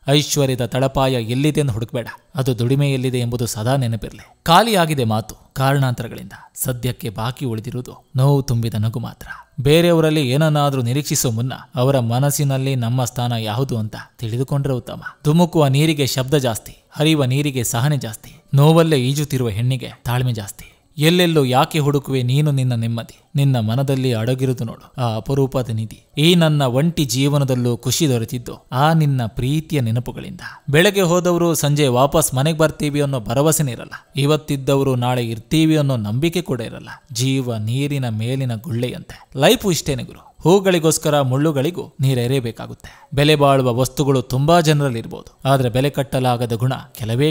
ಐಶ್ವರ್ಯದ ತಳಪಾಯ ಎಲ್ಲಿದೆ ಎಂದು ಹುಡುಕಬೇಡ, ಅದು ದುಡಿಮೆಯಲ್ಲಿದೆ ಎಂಬುದು ಸದಾ ನೆನಪಿರಲಿ. ಖಾಲಿಯಾಗಿದೆ ಮಾತು ಕಾರಣಾಂತರಗಳಿಂದ, ಸದ್ಯಕ್ಕೆ ಬಾಕಿ ಉಳಿದಿರುವುದು ನೋವು ತುಂಬಿದ ನಗು ಮಾತ್ರ. ಬೇರೆಯವರಲ್ಲಿ ಏನನ್ನಾದರೂ ನಿರೀಕ್ಷಿಸುವ ಮುನ್ನ ಅವರ ಮನಸ್ಸಿನಲ್ಲಿ ನಮ್ಮ ಸ್ಥಾನ ಯಾವುದು ಅಂತ ತಿಳಿದುಕೊಂಡ್ರೆ ಉತ್ತಮ. ಧುಮುಕುವ ನೀರಿಗೆ ಶಬ್ದ ಜಾಸ್ತಿ, ಹರಿಯುವ ನೀರಿಗೆ ಸಹನೆ ಜಾಸ್ತಿ, ನೋವಲ್ಲೇ ಈಜುತ್ತಿರುವ ಹೆಣ್ಣಿಗೆ ತಾಳ್ಮೆ ಜಾಸ್ತಿ. ಎಲ್ಲೆಲ್ಲೋ ಯಾಕೆ ಹುಡುಕುವೆ ನೀನು ನಿನ್ನ ನೆಮ್ಮದಿ, ನಿನ್ನ ಮನದಲ್ಲಿ ಅಡಗಿರುವುದು ನೋಡು ಆ ಅಪರೂಪದ ನಿಧಿ. ಈ ನನ್ನ ಒಂಟಿ ಜೀವನದಲ್ಲೂ ಖುಷಿ ದೊರೆತಿದ್ದು ಆ ನಿನ್ನ ಪ್ರೀತಿಯ ನೆನಪುಗಳಿಂದ. ಬೆಳಗ್ಗೆ ಹೋದವರು ಸಂಜೆ ವಾಪಸ್ ಮನೆಗೆ ಬರ್ತೀವಿ ಅನ್ನೋ ಭರವಸೆನೇ ಇರಲ್ಲ, ಇವತ್ತಿದ್ದವರು ನಾಳೆ ಇರ್ತೀವಿ ಅನ್ನೋ ನಂಬಿಕೆ ಕೂಡ ಇರಲ್ಲ. ಜೀವ ನೀರಿನ ಮೇಲಿನ ಗುಳ್ಳೆಯಂತೆ, ಲೈಫು ಇಷ್ಟೇನೆ ಗುರು. ಹೂಗಳಿಗೋಸ್ಕರ ಮುಳ್ಳುಗಳಿಗೂ ನೀರೆರೆಯಬೇಕಾಗುತ್ತೆ. ಬೆಲೆ ಬಾಳುವ ವಸ್ತುಗಳು ತುಂಬಾ ಜನರಲ್ಲಿರ್ಬೋದು, ಆದರೆ ಬೆಲೆ ಕಟ್ಟಲಾಗದ ಗುಣ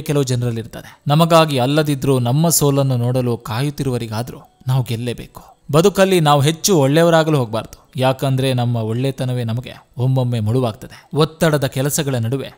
ಕೆಲವು ಜನರಲ್ಲಿರ್ತದೆ. ನಮಗಾಗಿ ಅಲ್ಲದಿದ್ರೂ ನಮ್ಮ ಸೋಲನ್ನು ನೋಡಲು ಕಾಯುತ್ತಿರುವರಿಗಾದ್ರೂ ನಾವು ಗೆಲ್ಲೇಬೇಕು. ಬದುಕಲ್ಲಿ ನಾವು ಹೆಚ್ಚು ಒಳ್ಳೆಯವರಾಗಲು ಹೋಗಬಾರ್ದು, ಯಾಕಂದ್ರೆ ನಮ್ಮ ಒಳ್ಳೆತನವೇ ನಮಗೆ ಒಮ್ಮೊಮ್ಮೆ ಮುಳುವಾಗ್ತದೆ. ಒತ್ತಡದ ಕೆಲಸಗಳ ನಡುವೆ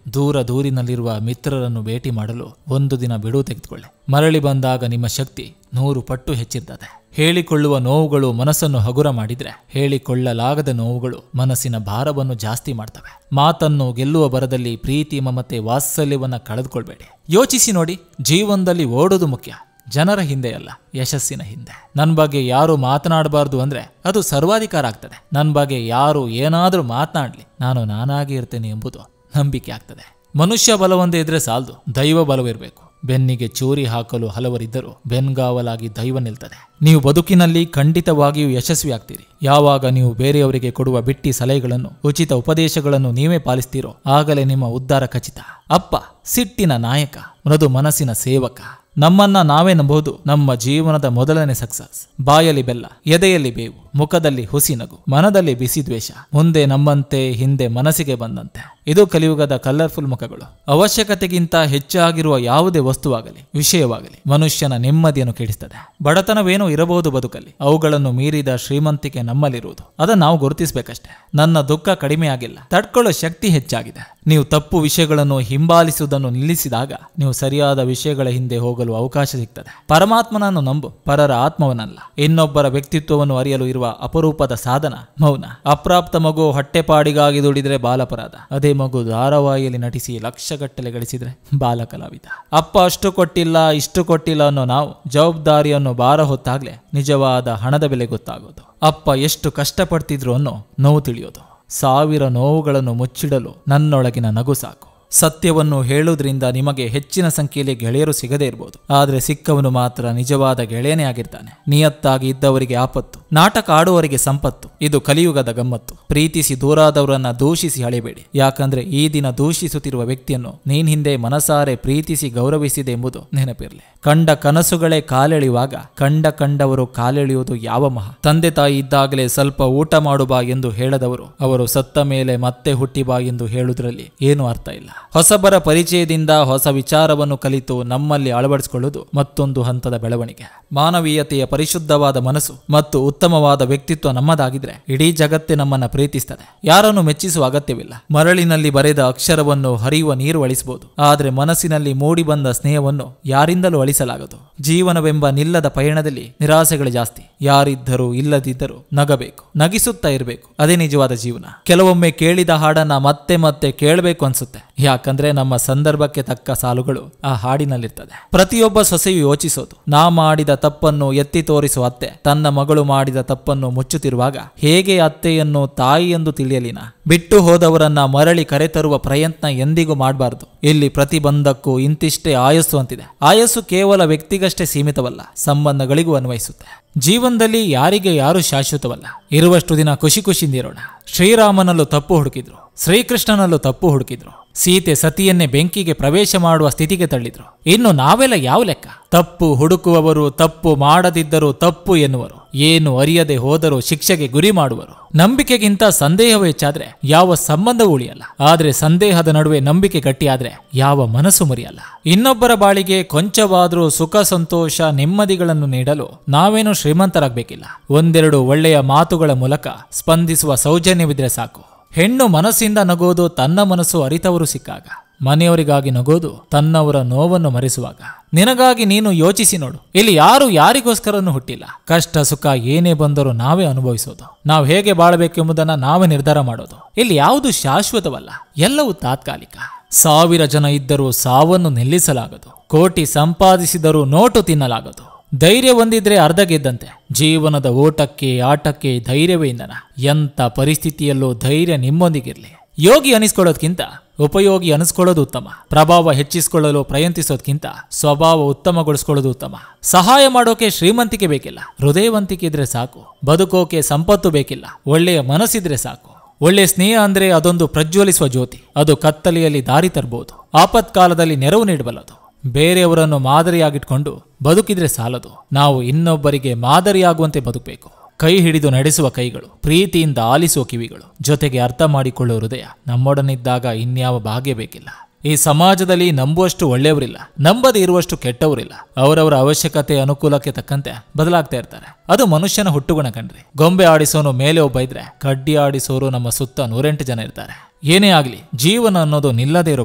ದೂರಿನಲ್ಲಿರುವ ಮಿತ್ರರನ್ನು ಭೇಟಿ ಮಾಡಲು ಒಂದು ದಿನ ಬಿಡುವು ತೆಗೆದುಕೊಳ್ಳಿ. ಮರಳಿ ಬಂದಾಗ ನಿಮ್ಮ ಶಕ್ತಿ 100 ಪಟ್ಟು ಹೆಚ್ಚಿರ್ತದೆ. ಹೇಳಿಕೊಳ್ಳುವ ನೋವುಗಳು ಮನಸ್ಸನ್ನು ಹಗುರ ಮಾಡಿದ್ರೆ, ಹೇಳಿಕೊಳ್ಳಲಾಗದ ನೋವುಗಳು ಮನಸ್ಸಿನ ಭಾರವನ್ನು ಜಾಸ್ತಿ ಮಾಡ್ತವೆ. ಮಾತನ್ನು ಗೆಲ್ಲುವ ಬರದಲ್ಲಿ ಪ್ರೀತಿ ಮಮತೆ ವಾತ್ಸಲ್ಯವನ್ನ ಕಳೆದುಕೊಳ್ಬೇಡಿ. ಯೋಚಿಸಿ ನೋಡಿ, ಜೀವನದಲ್ಲಿ ಓಡೋದು ಮುಖ್ಯ, ಜನರ ಹಿಂದೆ ಅಲ್ಲ, ಯಶಸ್ಸಿನ ಹಿಂದೆ. ನನ್ನ ಬಗ್ಗೆ ಯಾರು ಮಾತನಾಡಬಾರ್ದು ಅಂದ್ರೆ ಅದು ಸರ್ವಾಧಿಕಾರ ಆಗ್ತದೆ. ನನ್ನ ಬಗ್ಗೆ ಯಾರು ಏನಾದರೂ ಮಾತನಾಡಲಿ, ನಾನು ನಾನಾಗಿ ಇರ್ತೇನೆ ಎಂಬುದು ನಂಬಿಕೆ ಆಗ್ತದೆ. ಮನುಷ್ಯ ಬಲವೊಂದೇ ಇದ್ರೆ ಸಾಲದು, ದೈವ ಬಲವಿರಬೇಕು. ಬೆನ್ನಿಗೆ ಚೂರಿ ಹಾಕಲು ಹಲವರಿದ್ದರೂ ಬೆನ್ಗಾವಲಾಗಿ ದೈವ ನಿಲ್ತದೆ. ನೀವು ಬದುಕಿನಲ್ಲಿ ಖಂಡಿತವಾಗಿಯೂ ಯಶಸ್ವಿ ಆಗ್ತೀರಿ ಯಾವಾಗ ನೀವು ಬೇರೆಯವರಿಗೆ ಕೊಡುವ ಬಿಟ್ಟಿ ಸಲಹೆಗಳನ್ನು, ಉಚಿತ ಉಪದೇಶಗಳನ್ನು ನೀವೇ ಪಾಲಿಸ್ತೀರೋ ಆಗಲೇ ನಿಮ್ಮ ಉದ್ಧಾರ ಖಚಿತ. ಅಪ್ಪ ಸಿಟ್ಟಿನ ನಾಯಕ, ಮೃದು ಮನಸ್ಸಿನ ಸೇವಕ. ನಮ್ಮನ್ನ ನಾವೇ ನಂಬೋದು ನಮ್ಮ ಜೀವನದ ಮೊದಲನೇ ಸಕ್ಸಸ್. ಬಾಯಲ್ಲಿ ಬೆಲ್ಲ, ಎದೆಯಲ್ಲಿ ಬೇವು, ಮುಖದಲ್ಲಿ ಹುಸಿ ನಗು, ಮನದಲ್ಲಿ ಬಿಸಿ ದ್ವೇಷ. ಮುಂದೆ ನಮ್ಮಂತೆ, ಹಿಂದೆ ಮನಸ್ಸಿಗೆ ಬಂದಂತೆ. ಇದು ಕಲಿಯುಗದ ಕಲರ್ಫುಲ್ ಮುಖಗಳು. ಅವಶ್ಯಕತೆಗಿಂತ ಹೆಚ್ಚಾಗಿರುವ ಯಾವುದೇ ವಸ್ತುವಾಗಲಿ ವಿಷಯವಾಗಲಿ ಮನುಷ್ಯನ ನೆಮ್ಮದಿಯನ್ನು ಕೆಡಿಸ್ತದೆ. ಬಡತನವೇನೋ ಇರಬಹುದು ಬದುಕಲ್ಲಿ, ಅವುಗಳನ್ನು ಮೀರಿದ ಶ್ರೀಮಂತಿಕೆ ನಮ್ಮಲ್ಲಿರುವುದು. ಅದನ್ನು ನಾವು ಗುರುತಿಸಬೇಕಷ್ಟೇ. ನನ್ನ ದುಃಖ ಕಡಿಮೆ ಆಗಿಲ್ಲ, ತಡ್ಕೊಳ್ಳೋ ಶಕ್ತಿ ಹೆಚ್ಚಾಗಿದೆ. ನೀವು ತಪ್ಪು ವಿಷಯಗಳನ್ನು ಹಿಂಬಾಲಿಸುವುದನ್ನು ನಿಲ್ಲಿಸಿದಾಗ ನೀವು ಸರಿಯಾದ ವಿಷಯಗಳ ಹಿಂದೆ ಹೋಗಲು ಅವಕಾಶ ಸಿಗ್ತದೆ. ಪರಮಾತ್ಮನನ್ನು ನಂಬು, ಪರರ ಆತ್ಮವನ್ನಲ್ಲ. ಇನ್ನೊಬ್ಬರ ವ್ಯಕ್ತಿತ್ವವನ್ನು ಅರಿಯಲು ಇರುವ ಅಪರೂಪದ ಸಾಧನ ಮೌನ. ಅಪ್ರಾಪ್ತ ಮಗು ಹೊಟ್ಟೆಪಾಡಿಗಾಗಿ ದುಡಿದ್ರೆ ಬಾಲಪರಾಧ, ಅದೇ ಮಗು ಧಾರಾವಾಹಿಯಲ್ಲಿ ನಟಿಸಿ ಲಕ್ಷಗಟ್ಟಲೆ ಗಳಿಸಿದ್ರೆ ಬಾಲ ಕಲಾವಿದ. ಅಪ್ಪ ಅಷ್ಟು ಕೊಟ್ಟಿಲ್ಲ ಇಷ್ಟು ಕೊಟ್ಟಿಲ್ಲ ಅನ್ನೋ ನಾವು ಜವಾಬ್ದಾರಿಯನ್ನು ಭಾರ ಹೊತ್ತಾಗ್ಲೇ ನಿಜವಾದ ಹಣದ ಬೆಲೆ ಗೊತ್ತಾಗೋದು. ಅಪ್ಪ ಎಷ್ಟು ಕಷ್ಟಪಡ್ತಿದ್ರು ಅನ್ನೋ ನೋವು ತಿಳಿಯೋದು. 1000 ನೋವುಗಳನ್ನು ಮುಚ್ಚಿಡಲು ನನ್ನೊಳಗಿನ ನಗು ಸಾಕು. ಸತ್ಯವನ್ನು ಹೇಳುವುದರಿಂದ ನಿಮಗೆ ಹೆಚ್ಚಿನ ಸಂಖ್ಯೆಯಲ್ಲಿ ಗೆಳೆಯರು ಸಿಗದೇ ಇರಬಹುದು, ಆದರೆ ಸಿಕ್ಕವನು ಮಾತ್ರ ನಿಜವಾದ ಗೆಳೆಯನೇ ಆಗಿರ್ತಾನೆ. ನಿಯತ್ತಾಗಿ ಇದ್ದವರಿಗೆ ಆಪತ್ತು, ನಾಟಕ ಆಡುವವರಿಗೆ ಸಂಪತ್ತು. ಇದು ಕಲಿಯುಗದ ಗಮ್ಮತ್ತು. ಪ್ರೀತಿಸಿ ದೂರಾದವರನ್ನ ದೂಷಿಸಿ ಅಳೆಯಬೇಡಿ, ಯಾಕಂದ್ರೆ ಈ ದಿನ ದೂಷಿಸುತ್ತಿರುವ ವ್ಯಕ್ತಿಯನ್ನು ನೀನ್ ಹಿಂದೆ ಮನಸಾರೆ ಪ್ರೀತಿಸಿ ಗೌರವಿಸಿದೆ ಎಂಬುದು ನೆನಪಿರಲಿ. ಕಂಡ ಕನಸುಗಳೇ ಕಾಲೆಳೆಯುವಾಗ ಕಂಡವರು ಕಾಲೆಳೆಯುವುದು ಯಾವ ಮಹಾ. ತಂದೆ ತಾಯಿ ಇದ್ದಾಗಲೇ ಸ್ವಲ್ಪ ಊಟ ಮಾಡು ಬಾ ಎಂದು ಹೇಳದವರು ಅವರು ಸತ್ತ ಮೇಲೆ ಮತ್ತೆ ಹುಟ್ಟಿ ಬಾ ಎಂದು ಹೇಳುವುದರಲ್ಲಿ ಏನೂ ಅರ್ಥ ಇಲ್ಲ. ಹೊಸಬರ ಪರಿಚಯದಿಂದ ಹೊಸ ವಿಚಾರವನ್ನು ಕಲಿತು ನಮ್ಮಲ್ಲಿ ಅಳವಡಿಸಿಕೊಳ್ಳುವುದು ಮತ್ತೊಂದು ಹಂತದ ಬೆಳವಣಿಗೆ. ಮಾನವೀಯತೆಯ ಪರಿಶುದ್ಧವಾದ ಮನಸ್ಸು ಮತ್ತು ಉತ್ತಮವಾದ ವ್ಯಕ್ತಿತ್ವ ನಮ್ಮದಾಗಿದ್ರೆ ಇಡೀ ಜಗತ್ತೇ ನಮ್ಮನ್ನ ಪ್ರೀತಿಸ್ತದೆ. ಯಾರನ್ನು ಮೆಚ್ಚಿಸುವ ಅಗತ್ಯವಿಲ್ಲ. ಮರಳಿನಲ್ಲಿ ಬರೆದ ಅಕ್ಷರವನ್ನು ಹರಿಯುವ ನೀರು ಅಳಿಸಬಹುದು, ಆದರೆ ಮನಸ್ಸಿನಲ್ಲಿ ಮೂಡಿ ಬಂದ ಸ್ನೇಹವನ್ನು ಯಾರಿಂದಲೂ ಅಳಿಸಲಾಗದು. ಜೀವನವೆಂಬ ನಿಲ್ಲದ ಪಯಣದಲ್ಲಿ ನಿರಾಸೆಗಳು ಜಾಸ್ತಿ. ಯಾರಿದ್ದರೂ ಇಲ್ಲದಿದ್ದರೂ ನಗಬೇಕು, ನಗಿಸುತ್ತಾ ಇರಬೇಕು. ಅದೇ ನಿಜವಾದ ಜೀವನ. ಕೆಲವೊಮ್ಮೆ ಕೇಳಿದ ಹಾಡನ್ನ ಮತ್ತೆ ಮತ್ತೆ ಕೇಳಬೇಕು ಅನ್ಸುತ್ತೆ, ಯಾಕಂದ್ರೆ ನಮ್ಮ ಸಂದರ್ಭಕ್ಕೆ ತಕ್ಕ ಸಾಲುಗಳು ಆ ಹಾಡಿನಲ್ಲಿರ್ತದೆ. ಪ್ರತಿಯೊಬ್ಬ ಸೊಸೆಯು ಯೋಚಿಸೋದು, ನಾ ಮಾಡಿದ ತಪ್ಪನ್ನು ಎತ್ತಿ ತೋರಿಸುವ ಅತ್ತೆ ತನ್ನ ಮಗಳು ಮಾಡಿದ ತಪ್ಪನ್ನು ಮುಚ್ಚುತ್ತಿರುವಾಗ ಹೇಗೆ ಅತ್ತೆಯನ್ನು ತಾಯಿ ಎಂದು ತಿಳಿಯಲಿನ. ಬಿಟ್ಟು ಹೋದವರನ್ನ ಮರಳಿ ಕರೆತರುವ ಪ್ರಯತ್ನ ಎಂದಿಗೂ ಮಾಡಬಾರದು. ಇಲ್ಲಿ ಪ್ರತಿಬಂಧಕ್ಕೂ ಇಂತಿಷ್ಟೇ ಆಯಸ್ಸು ಅಂತಿದೆ. ಆಯಸ್ಸು ಕೇವಲ ವ್ಯಕ್ತಿಗಷ್ಟೇ ಸೀಮಿತವಲ್ಲ, ಸಂಬಂಧಗಳಿಗೂ ಅನ್ವಯಿಸುತ್ತೆ. ಜೀವನದಲ್ಲಿ ಯಾರಿಗೆ ಯಾರು ಶಾಶ್ವತವಲ್ಲ. ಇರುವಷ್ಟು ದಿನ ಖುಷಿಯಿಂದಿರೋಣ. ಶ್ರೀರಾಮನಲ್ಲೂ ತಪ್ಪು ಹುಡುಕಿದ್ರು, ಶ್ರೀಕೃಷ್ಣನಲ್ಲೂ ತಪ್ಪು ಹುಡುಕಿದ್ರು. ಸೀತೆ ಸತಿಯನ್ನೇ ಬೆಂಕಿಗೆ ಪ್ರವೇಶ ಮಾಡುವ ಸ್ಥಿತಿಗೆ ತಳ್ಳಿದ್ರು. ಇನ್ನು ನಾವೆಲ್ಲ ಯಾವ ಲೆಕ್ಕ? ತಪ್ಪು ಹುಡುಕುವವರು, ತಪ್ಪು ಮಾಡದಿದ್ದರೂ ತಪ್ಪು ಎನ್ನುವರು, ಏನು ಅರಿಯದೆ ಹೋದರೂ ಶಿಕ್ಷೆಗೆ ಗುರಿ ಮಾಡುವರು. ನಂಬಿಕೆಗಿಂತ ಸಂದೇಹವೇ ಹೆಚ್ಚಾದ್ರೆ ಯಾವ ಸಂಬಂಧವೂ ಉಳಿಯಲ್ಲ. ಆದ್ರೆ ಸಂದೇಹದ ನಡುವೆ ನಂಬಿಕೆ ಗಟ್ಟಿಯಾದ್ರೆ ಯಾವ ಮನಸ್ಸು ಮುರಿಯಲ್ಲ. ಇನ್ನೊಬ್ಬರ ಬಾಳಿಗೆ ಕೊಂಚವಾದ್ರೂ ಸುಖ ಸಂತೋಷ ನೆಮ್ಮದಿಗಳನ್ನು ನೀಡಲು ನಾವೇನು ಶ್ರೀಮಂತರಾಗಬೇಕಿಲ್ಲ. ಒಂದೆರಡು ಒಳ್ಳೆಯ ಮಾತುಗಳ ಮೂಲಕ ಸ್ಪಂದಿಸುವ ಸೌಜನ್ಯವಿದ್ರೆ ಸಾಕು. ಹೆಣ್ಣು ಮನಸ್ಸಿಂದ ನಗೋದು ತನ್ನ ಮನಸ್ಸು ಅರಿತವರು ಸಿಕ್ಕಾಗ, ಮನೆಯವರಿಗಾಗಿ ನಗೋದು ತನ್ನವರ ನೋವನ್ನು ಮರೆಸುವಾಗ. ನಿನಗಾಗಿ ನೀನು ಯೋಚಿಸಿ ನೋಡು. ಇಲ್ಲಿ ಯಾರು ಯಾರಿಗೋಸ್ಕರನೂ ಹುಟ್ಟಿಲ್ಲ. ಕಷ್ಟ ಸುಖ ಏನೇ ಬಂದರೂ ನಾವೇ ಅನುಭವಿಸೋದು. ನಾವು ಹೇಗೆ ಬಾಳಬೇಕೆಂಬುದನ್ನು ನಾವೇ ನಿರ್ಧಾರ ಮಾಡೋದು. ಇಲ್ಲಿ ಯಾವುದು ಶಾಶ್ವತವಲ್ಲ, ಎಲ್ಲವೂ ತಾತ್ಕಾಲಿಕ. 1000 ಜನ ಇದ್ದರೂ ಸಾವನ್ನು ನಿಲ್ಲಿಸಲಾಗದು. ಕೋಟಿ ಸಂಪಾದಿಸಿದರೂ ನೋಟು ತಿನ್ನಲಾಗದು. ಧೈರ್ಯ ಹೊಂದಿದ್ರೆ ಅರ್ಧ ಗೆದ್ದಂತೆ. ಜೀವನದ ಓಟಕ್ಕೆ ಆಟಕ್ಕೆ ಧೈರ್ಯವೇ ಇಂಧನ. ಎಂಥ ಪರಿಸ್ಥಿತಿಯಲ್ಲೂ ಧೈರ್ಯ ನಿಮ್ಮೊಂದಿಗಿರಲಿ. ಯೋಗಿ ಅನಿಸ್ಕೊಳ್ಳೋದ್ಕಿಂತ ಉಪಯೋಗಿ ಅನಿಸ್ಕೊಳ್ಳೋದು ಉತ್ತಮ. ಪ್ರಭಾವ ಹೆಚ್ಚಿಸಿಕೊಳ್ಳಲು ಪ್ರಯತ್ನಿಸೋದ್ಕಿಂತ ಸ್ವಭಾವ ಉತ್ತಮಗೊಳಿಸ್ಕೊಳ್ಳೋದು ಉತ್ತಮ. ಸಹಾಯ ಮಾಡೋಕೆ ಶ್ರೀಮಂತಿಕೆ ಬೇಕಿಲ್ಲ, ಹೃದಯವಂತಿಕೆ ಇದ್ರೆ ಸಾಕು. ಬದುಕೋಕೆ ಸಂಪತ್ತು ಬೇಕಿಲ್ಲ, ಒಳ್ಳೆಯ ಮನಸ್ಸಿದ್ರೆ ಸಾಕು. ಒಳ್ಳೆಯ ಸ್ನೇಹ ಅಂದ್ರೆ ಅದೊಂದು ಪ್ರಜ್ವಲಿಸುವ ಜ್ಯೋತಿ. ಅದು ಕತ್ತಲೆಯಲ್ಲಿ ದಾರಿ ತರಬಹುದು, ಆಪತ್ಕಾಲದಲ್ಲಿ ನೆರವು ನೀಡಬಲ್ಲದು. ಬೇರೆಯವರನ್ನು ಮಾದರಿಯಾಗಿಟ್ಕೊಂಡು ಬದುಕಿದ್ರೆ ಸಾಲದು. ನಾವು ಇನ್ನೊಬ್ಬರಿಗೆ ಮಾದರಿಯಾಗುವಂತೆ ಬದುಕಬೇಕು. ಕೈ ಹಿಡಿದು ನಡೆಸುವ ಕೈಗಳು, ಪ್ರೀತಿಯಿಂದ ಆಲಿಸುವ ಕಿವಿಗಳು, ಜೊತೆಗೆ ಅರ್ಥ ಮಾಡಿಕೊಳ್ಳುವ ಹೃದಯ ನಮ್ಮೊಡನಿದ್ದಾಗ ಇನ್ಯಾವ ಭಾಗ್ಯ ಬೇಕಿಲ್ಲ. ಈ ಸಮಾಜದಲ್ಲಿ ನಂಬುವಷ್ಟು ಒಳ್ಳೆಯವರಿಲ್ಲ, ನಂಬದೇ ಇರುವಷ್ಟು ಕೆಟ್ಟವರಿಲ್ಲ. ಅವರವರ ಅವಶ್ಯಕತೆ ಅನುಕೂಲಕ್ಕೆ ತಕ್ಕಂತೆ ಬದಲಾಗ್ತಾ ಇರ್ತಾರೆ. ಅದು ಮನುಷ್ಯನ ಹುಟ್ಟುಗುಣ ಕಣ್ರಿ. ಗೊಂಬೆ ಆಡಿಸೋನು ಮೇಲೆ ಒಬ್ಬ ಇದ್ರೆ, ಕಡ್ಡಿ ಆಡಿಸೋರು ನಮ್ಮ ಸುತ್ತ 108 ಜನ ಇರ್ತಾರೆ. ಏನೇ ಆಗ್ಲಿ, ಜೀವನ ಅನ್ನೋದು ನಿಲ್ಲದೇ ಇರೋ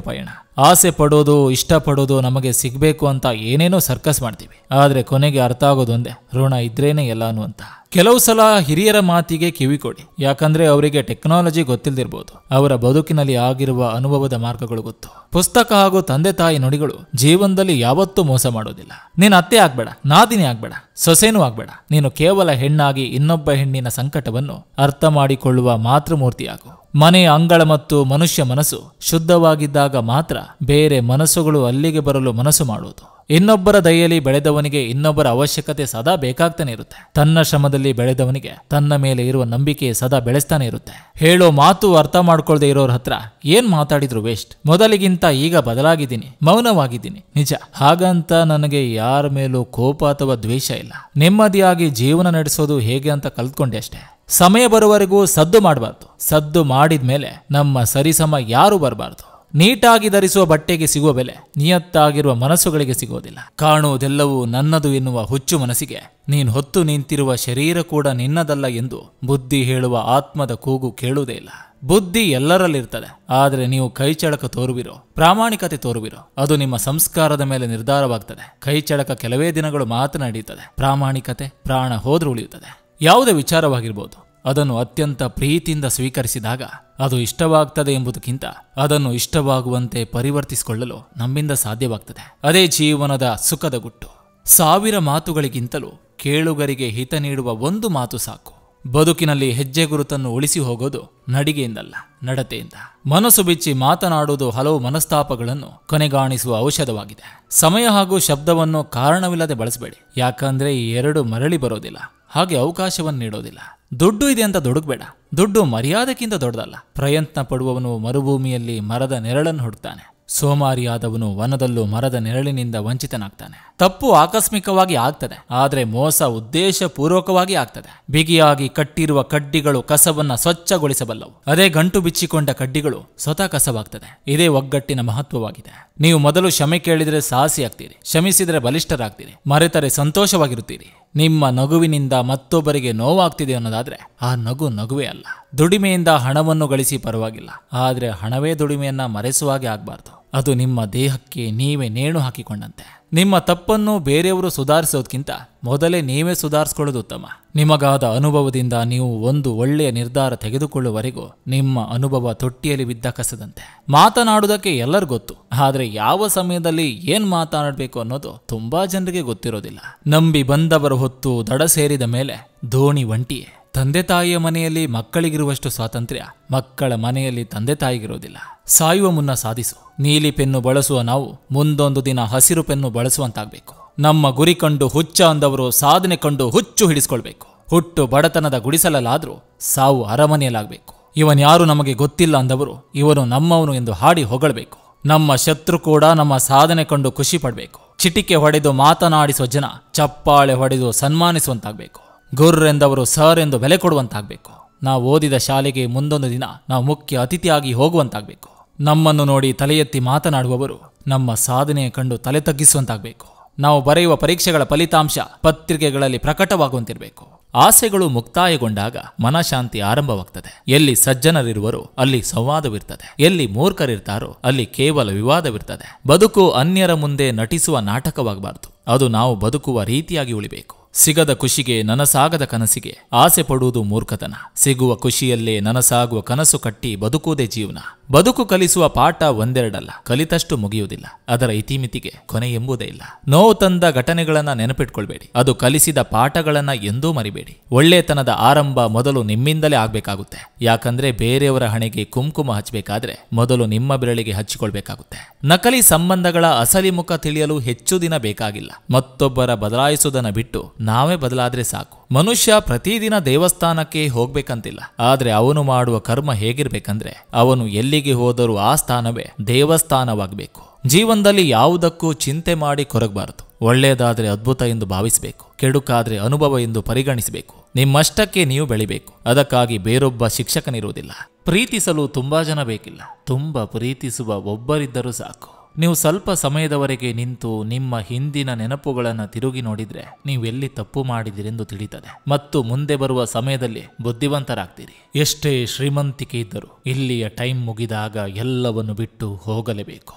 ಪಯಣ. ಆಸೆ ಪಡೋದು, ಇಷ್ಟಪಡೋದು, ನಮಗೆ ಸಿಗ್ಬೇಕು ಅಂತ ಏನೇನೋ ಸರ್ಕಸ್ ಮಾಡ್ತೀವಿ. ಆದ್ರೆ ಕೊನೆಗೆ ಅರ್ಥ ಆಗೋದೊಂದೇ, ಋಣ ಇದ್ರೇನೆ ಎಲ್ಲಾನು ಅಂತ. ಕೆಲವು ಸಲ ಹಿರಿಯರ ಮಾತಿಗೆ ಕಿವಿ ಕೊಡಿ. ಯಾಕಂದ್ರೆ ಅವರಿಗೆ ಟೆಕ್ನಾಲಜಿ ಗೊತ್ತಿಲ್ದಿರ್ಬೋದು, ಅವರ ಬದುಕಿನಲ್ಲಿ ಆಗಿರುವ ಅನುಭವದ ಮಾರ್ಗಗಳು ಗೊತ್ತು. ಪುಸ್ತಕ ಹಾಗೂ ತಂದೆ ತಾಯಿ ನುಡಿಗಳು ಜೀವನದಲ್ಲಿ ಯಾವತ್ತೂ ಮೋಸ ಮಾಡೋದಿಲ್ಲ. ನೀನು ಅತ್ತೆ ಆಗ್ಬೇಡ, ನಾದಿನಿ ಆಗ್ಬೇಡ, ಸೊಸೆನೂ ಆಗ್ಬೇಡ. ನೀನು ಕೇವಲ ಹೆಣ್ಣಾಗಿ ಇನ್ನೊಬ್ಬ ಹೆಣ್ಣಿನ ಸಂಕಟವನ್ನು ಅರ್ಥ ಮಾಡಿಕೊಳ್ಳುವ ಮಾತೃಮೂರ್ತಿಯಾಗು. ಮನೆಯ ಅಂಗಳ ಮತ್ತು ಮನುಷ್ಯ ಮನಸ್ಸು ಶುದ್ಧವಾಗಿದ್ದಾಗ ಮಾತ್ರ ಬೇರೆ ಮನಸ್ಸುಗಳು ಅಲ್ಲಿಗೆ ಬರಲು ಮನಸ್ಸು ಮಾಡುವುದು. ಇನ್ನೊಬ್ಬರ ದಯೆಯಲ್ಲಿ ಬೆಳೆದವನಿಗೆ ಇನ್ನೊಬ್ಬರ ಅವಶ್ಯಕತೆ ಸದಾ ಬೇಕಾಗ್ತಾನೆ ಇರುತ್ತೆ. ತನ್ನ ಶ್ರಮದಲ್ಲಿ ಬೆಳೆದವನಿಗೆ ತನ್ನ ಮೇಲೆ ಇರುವ ನಂಬಿಕೆ ಸದಾ ಬೆಳೆಸ್ತಾನೆ ಇರುತ್ತೆ. ಹೇಳೋ ಮಾತು ಅರ್ಥ ಮಾಡ್ಕೊಳ್ದೆ ಇರೋರ ಹತ್ರ ಏನ್ ಮಾತಾಡಿದ್ರು ವೇಸ್ಟ್. ಮೊದಲಿಗಿಂತ ಈಗ ಬದಲಾಗಿದ್ದೀನಿ, ಮೌನವಾಗಿದ್ದೀನಿ ನಿಜ. ಹಾಗಂತ ನನಗೆ ಯಾರ ಮೇಲೂ ಕೋಪ ಅಥವಾ ದ್ವೇಷ ಇಲ್ಲ. ನೆಮ್ಮದಿಯಾಗಿ ಜೀವನ ನಡೆಸೋದು ಹೇಗೆ ಅಂತ ಕಲ್ತ್ಕೊಂಡೆ ಅಷ್ಟೇ. ಸಮಯ ಬರುವವರೆಗೂ ಸದ್ದು ಮಾಡಬಾರ್ದು. ಸದ್ದು ಮಾಡಿದ್ಮೇಲೆ ನಮ್ಮ ಸರಿಸಮ ಯಾರು ಬರಬಾರ್ದು. ನೀಟಾಗಿ ಧರಿಸುವ ಬಟ್ಟೆಗೆ ಸಿಗುವ ಬೆಲೆ ನಿಯತ್ತಾಗಿರುವ ಮನಸ್ಸುಗಳಿಗೆ ಸಿಗೋದಿಲ್ಲ. ಕಾಣುವುದೆಲ್ಲವೂ ನನ್ನದು ಎನ್ನುವ ಹುಚ್ಚು ಮನಸ್ಸಿಗೆ ನೀನು ಹೊತ್ತು ನಿಂತಿರುವ ಶರೀರ ಕೂಡ ನಿನ್ನದಲ್ಲ ಎಂದು ಬುದ್ಧಿ ಹೇಳುವ ಆತ್ಮದ ಕೂಗು ಕೇಳುವುದೇ ಇಲ್ಲ. ಬುದ್ಧಿ ಎಲ್ಲರಲ್ಲಿರ್ತದೆ, ಆದರೆ ನೀವು ಕೈಚಳಕ ತೋರುವಿರೋ, ಪ್ರಾಮಾಣಿಕತೆ ತೋರುವಿರೋ, ಅದು ನಿಮ್ಮ ಸಂಸ್ಕಾರದ ಮೇಲೆ ನಿರ್ಧಾರವಾಗ್ತದೆ. ಕೈಚಳಕ ಕೆಲವೇ ದಿನಗಳು ಮಾತ್ರ ನಡೆಯುತ್ತದೆ, ಪ್ರಾಮಾಣಿಕತೆ ಪ್ರಾಣ ಹೋದ್ರೂ ಉಳಿಯುತ್ತದೆ. ಯಾವುದೇ ವಿಚಾರವಾಗಿರ್ಬೋದು, ಅದನ್ನು ಅತ್ಯಂತ ಪ್ರೀತಿಯಿಂದ ಸ್ವೀಕರಿಸಿದಾಗ ಅದು ಇಷ್ಟವಾಗ್ತದೆ ಎಂಬುದಕ್ಕಿಂತ ಅದನ್ನು ಇಷ್ಟವಾಗುವಂತೆ ಪರಿವರ್ತಿಸಿಕೊಳ್ಳಲು ನಮ್ಮಿಂದ ಸಾಧ್ಯವಾಗ್ತದೆ. ಅದೇ ಜೀವನದ ಸುಖದ ಗುಟ್ಟು. 1000 ಮಾತುಗಳಿಗಿಂತಲೂ ಕೇಳುಗರಿಗೆ ಹಿತ ನೀಡುವ ಒಂದು ಮಾತು ಸಾಕು. ಬದುಕಿನಲ್ಲಿ ಹೆಜ್ಜೆ ಗುರುತನ್ನು ಉಳಿಸಿ ಹೋಗೋದು ನಡಿಗೆಯಿಂದಲ್ಲ, ನಡತೆಯಿಂದ. ಮನಸ್ಸು ಬಿಚ್ಚಿ ಮಾತನಾಡುವುದು ಹಲವು ಮನಸ್ತಾಪಗಳನ್ನು ಕೊನೆಗಾಣಿಸುವ ಔಷಧವಾಗಿದೆ. ಸಮಯ ಹಾಗೂ ಶಬ್ದವನ್ನು ಕಾರಣವಿಲ್ಲದೆ ಬಳಸಬೇಡಿ. ಯಾಕಂದ್ರೆ ಈ ಎರಡು ಮರಳಿ ಬರೋದಿಲ್ಲ, ಹಾಗೆ ಅವಕಾಶವನ್ನು ನೀಡೋದಿಲ್ಲ. ದುಡ್ಡು ಇದೆ ಅಂತ ದುಡುಕ್ಬೇಡ. ದುಡ್ಡು ಮರ್ಯಾದಕ್ಕಿಂತ ದೊಡ್ಡದಲ್ಲ. ಪ್ರಯತ್ನ ಪಡುವವನು ಮರುಭೂಮಿಯಲ್ಲಿ ಮರದ ನೆರಳನ್ನು ಹುಡುಕ್ತಾನೆ. ಸೋಮಾರಿಯಾದವನು ವನದಲ್ಲೂ ಮರದ ನೆರಳಿನಿಂದ ವಂಚಿತನಾಗ್ತಾನೆ. ತಪ್ಪು ಆಕಸ್ಮಿಕವಾಗಿ ಆಗ್ತದೆ, ಆದರೆ ಮೋಸ ಉದ್ದೇಶಪೂರ್ವಕವಾಗಿ ಆಗ್ತದೆ. ಬಿಗಿಯಾಗಿ ಕಟ್ಟಿರುವ ಕಡ್ಡಿಗಳು ಕಸವನ್ನ ಸ್ವಚ್ಛಗೊಳಿಸಬಲ್ಲವು. ಅದೇ ಗಂಟು ಬಿಚ್ಚಿಕೊಂಡ ಕಡ್ಡಿಗಳು ಸ್ವತಃ ಕಸವಾಗ್ತದೆ. ಇದೇ ಒಗ್ಗಟ್ಟಿನ ಮಹತ್ವವಾಗಿದೆ. ನೀವು ಮೊದಲು ಕ್ಷಮೆ ಕೇಳಿದರೆ ಸಾಹಸಿ ಆಗ್ತೀರಿ, ಕ್ಷಮಿಸಿದರೆ ಬಲಿಷ್ಠರಾಗ್ತೀರಿ, ಮರೆತರೆ ಸಂತೋಷವಾಗಿರುತ್ತೀರಿ. ನಿಮ್ಮ ನಗುವಿನಿಂದ ಮತ್ತೊಬ್ಬರಿಗೆ ನೋವಾಗ್ತಿದೆ ಅನ್ನೋದಾದ್ರೆ ಆ ನಗುವೇ ಅಲ್ಲ. ದುಡಿಮೆಯಿಂದ ಹಣವನ್ನು ಗಳಿಸಿ ಪರವಾಗಿಲ್ಲ, ಆದ್ರೆ ಹಣವೇ ದುಡಿಮೆಯನ್ನ ಮರೆಸುವಾಗೆ ಆಗ್ಬಾರ್ದು. ಅದು ನಿಮ್ಮ ದೇಹಕ್ಕೆ ನೀವೇ ನೇಣು ಹಾಕಿಕೊಂಡಂತೆ. ನಿಮ್ಮ ತಪ್ಪನ್ನು ಬೇರೆಯವರು ಸುಧಾರಿಸೋದ್ಕಿಂತ ಮೊದಲೇ ನೀವೇ ಸುಧಾರಿಸ್ಕೊಳ್ಳೋದು ಉತ್ತಮ. ನಿಮಗಾದ ಅನುಭವದಿಂದ ನೀವು ಒಂದು ಒಳ್ಳೆಯ ನಿರ್ಧಾರ ತೆಗೆದುಕೊಳ್ಳುವವರೆಗೂ ನಿಮ್ಮ ಅನುಭವ ತೊಟ್ಟಿಯಲ್ಲಿ ಬಿದ್ದ ಕಸದಂತೆ. ಮಾತನಾಡುವುದಕ್ಕೆ ಎಲ್ಲರೂ ಗೊತ್ತು, ಆದ್ರೆ ಯಾವ ಸಮಯದಲ್ಲಿ ಏನ್ ಮಾತನಾಡಬೇಕು ಅನ್ನೋದು ತುಂಬಾ ಜನರಿಗೆ ಗೊತ್ತಿರೋದಿಲ್ಲ. ನಂಬಿ ಬಂದವರು ಹೊತ್ತು ದಡ ಸೇರಿದ ಮೇಲೆ ದೋಣಿ ಒಂಟಿಯೇ. ತಂದೆ ತಾಯಿಯ ಮನೆಯಲ್ಲಿ ಮಕ್ಕಳಿಗಿರುವಷ್ಟು ಸ್ವಾತಂತ್ರ್ಯ ಮಕ್ಕಳ ಮನೆಯಲ್ಲಿ ತಂದೆ ತಾಯಿಗಿರೋದಿಲ್ಲ. ಸಾಯುವ ಮುನ್ನ ಸಾಧಿಸು. ನೀಲಿ ಪೆನ್ನು ಬಳಸುವ ನಾವು ಮುಂದೊಂದು ದಿನ ಹಸಿರು ಪೆನ್ನು ಬಳಸುವಂತಾಗಬೇಕು. ನಮ್ಮ ಗುರಿ ಕಂಡು ಹುಚ್ಚ ಅಂದವರು ಸಾಧನೆ ಕಂಡು ಹುಚ್ಚು ಹಿಡಿಸ್ಕೊಳ್ಬೇಕು. ಹುಟ್ಟು ಬಡತನದ ಗುಡಿಸಲಲ್ಲಾದ್ರೂ ಸಾವು ಅರಮನೆಯಲ್ಲಾಗಬೇಕು. ಇವನ್ಯಾರು ನಮಗೆ ಗೊತ್ತಿಲ್ಲ ಅಂದವರು ಇವನು ನಮ್ಮವನು ಎಂದು ಹಾಡಿ ಹೊಗಳಬೇಕು. ನಮ್ಮ ಶತ್ರು ಕೂಡ ನಮ್ಮ ಸಾಧನೆ ಕಂಡು ಖುಷಿ ಪಡಬೇಕು. ಚಿಟಿಕೆ ಹೊಡೆದು ಮಾತನಾಡಿಸುವ ಜನ ಚಪ್ಪಾಳೆ ಹೊಡೆದು ಸನ್ಮಾನಿಸುವಂತಾಗಬೇಕು. ಗುರ್ರೆಂದವರು ಸರ್ ಎಂದು ಬೆಲೆ ಕೊಡುವಂತಾಗಬೇಕು. ನಾವು ಓದಿದ ಶಾಲೆಗೆ ಮುಂದೊಂದು ದಿನ ನಾವು ಮುಖ್ಯ ಅತಿಥಿಯಾಗಿ ಹೋಗುವಂತಾಗಬೇಕು. ನಮ್ಮನ್ನು ನೋಡಿ ತಲೆ ಎತ್ತಿ ಮಾತನಾಡುವವರು ನಮ್ಮ ಸಾಧನೆಯ ಕಂಡು ತಲೆ ತಗ್ಗಿಸುವಂತಾಗಬೇಕು. ನಾವು ಬರೆಯುವ ಪರೀಕ್ಷೆಗಳ ಫಲಿತಾಂಶ ಪತ್ರಿಕೆಗಳಲ್ಲಿ ಪ್ರಕಟವಾಗುವಂತಿರಬೇಕು. ಆಸೆಗಳು ಮುಕ್ತಾಯಗೊಂಡಾಗ ಮನಶಾಂತಿ ಆರಂಭವಾಗ್ತದೆ. ಎಲ್ಲಿ ಸಜ್ಜನರಿರುವರೋ ಅಲ್ಲಿ ಸಂವಾದವಿರ್ತದೆ, ಎಲ್ಲಿ ಮೂರ್ಖರಿರ್ತಾರೋ ಅಲ್ಲಿ ಕೇವಲ ವಿವಾದವಿರ್ತದೆ. ಬದುಕು ಅನ್ಯರ ಮುಂದೆ ನಟಿಸುವ ನಾಟಕವಾಗಬಾರದು, ಅದು ನಾವು ಬದುಕುವ ರೀತಿಯಾಗಿ ಉಳಿಬೇಕು. ಸಿಗದ ಖುಷಿಗೆ ನನಸಾಗದ ಕನಸಿಗೆ ಆಸೆ ಪಡುವುದು ಮೂರ್ಖತನ. ಸಿಗುವ ಖುಷಿಯಲ್ಲೇ ನನಸಾಗುವ ಕನಸು ಕಟ್ಟಿ ಬದುಕುವುದೇ ಜೀವನ. ಬದುಕು ಕಲಿಸುವ ಪಾಠ ಒಂದೆರಡಲ್ಲ, ಕಲಿತಷ್ಟು ಮುಗಿಯುವುದಿಲ್ಲ. ಅದರ ಇತಿಮಿತಿಗೆ ಕೊನೆ ಎಂಬುದೇ ಇಲ್ಲ. ನೋವು ತಂದ ಘಟನೆಗಳನ್ನ ನೆನಪಿಟ್ಕೊಳ್ಬೇಡಿ, ಅದು ಕಲಿಸಿದ ಪಾಠಗಳನ್ನ ಎಂದೂ ಮರಿಬೇಡಿ. ಒಳ್ಳೆತನದ ಆರಂಭ ಮೊದಲು ನಿಮ್ಮಿಂದಲೇ ಆಗ್ಬೇಕಾಗುತ್ತೆ. ಯಾಕಂದ್ರೆ ಬೇರೆಯವರ ಹಣೆಗೆ ಕುಂಕುಮ ಹಚ್ಚಬೇಕಾದ್ರೆ ಮೊದಲು ನಿಮ್ಮ ಬೆರಳಿಗೆ ಹಚ್ಚಿಕೊಳ್ಬೇಕಾಗುತ್ತೆ. ನಕಲಿ ಸಂಬಂಧಗಳ ಅಸಲಿ ಮುಖ ತಿಳಿಯಲು ಹೆಚ್ಚು ದಿನ ಬೇಕಾಗಿಲ್ಲ. ಮತ್ತೊಬ್ಬರ ಬದಲಾಯಿಸುವುದನ್ನ ಬಿಟ್ಟು ನಾವೇ ಬದಲಾದ್ರೆ ಸಾಕು. ಮನುಷ್ಯ ಪ್ರತಿದಿನ ದೇವಸ್ಥಾನಕ್ಕೆ ಹೋಗ್ಬೇಕಂತಿಲ್ಲ, ಆದ್ರೆ ಅವನು ಮಾಡುವ ಕರ್ಮ ಹೇಗಿರ್ಬೇಕಂದ್ರೆ ಅವನು ಎಲ್ಲಿಗೆ ಹೋದರೂ ಆ ಸ್ಥಾನವೇ ದೇವಸ್ಥಾನವಾಗಬೇಕು. ಜೀವನದಲ್ಲಿ ಯಾವುದಕ್ಕೂ ಚಿಂತೆ ಮಾಡಿ ಕೊರಗಬಾರದು. ಒಳ್ಳೆಯದಾದ್ರೆ ಅದ್ಭುತ ಎಂದು ಭಾವಿಸಬೇಕು, ಕೆಡುಕಾದ್ರೆ ಅನುಭವ ಎಂದು ಪರಿಗಣಿಸಬೇಕು. ನಿಮ್ಮಷ್ಟಕ್ಕೆ ನೀವು ಬೆಳಿಬೇಕು. ಅದಕ್ಕಾಗಿ ಬೇರೊಬ್ಬ ಶಿಕ್ಷಕನಿರುವುದಿಲ್ಲ. ಪ್ರೀತಿಸಲು ತುಂಬಾ ಜನ ಬೇಕಿಲ್ಲ, ತುಂಬಾ ಪ್ರೀತಿಸುವ ಒಬ್ಬರಿದ್ದರೂ ಸಾಕು. ನೀವು ಸ್ವಲ್ಪ ಸಮಯದವರೆಗೆ ನಿಂತು ನಿಮ್ಮ ಹಿಂದಿನ ನೆನಪುಗಳನ್ನು ತಿರುಗಿ ನೋಡಿದ್ರೆ ನೀವೆಲ್ಲಿ ತಪ್ಪು ಮಾಡಿದಿರೆಂದು ತಿಳಿಯುತ್ತದೆ ಮತ್ತು ಮುಂದೆ ಬರುವ ಸಮಯದಲ್ಲಿ ಬುದ್ಧಿವಂತರಾಗ್ತೀರಿ. ಎಷ್ಟೇ ಶ್ರೀಮಂತಿಕೆ ಇದ್ದರೂ ಇಲ್ಲಿಯ ಟೈಮ್ ಮುಗಿದಾಗ ಎಲ್ಲವನ್ನು ಬಿಟ್ಟು ಹೋಗಲೇಬೇಕು.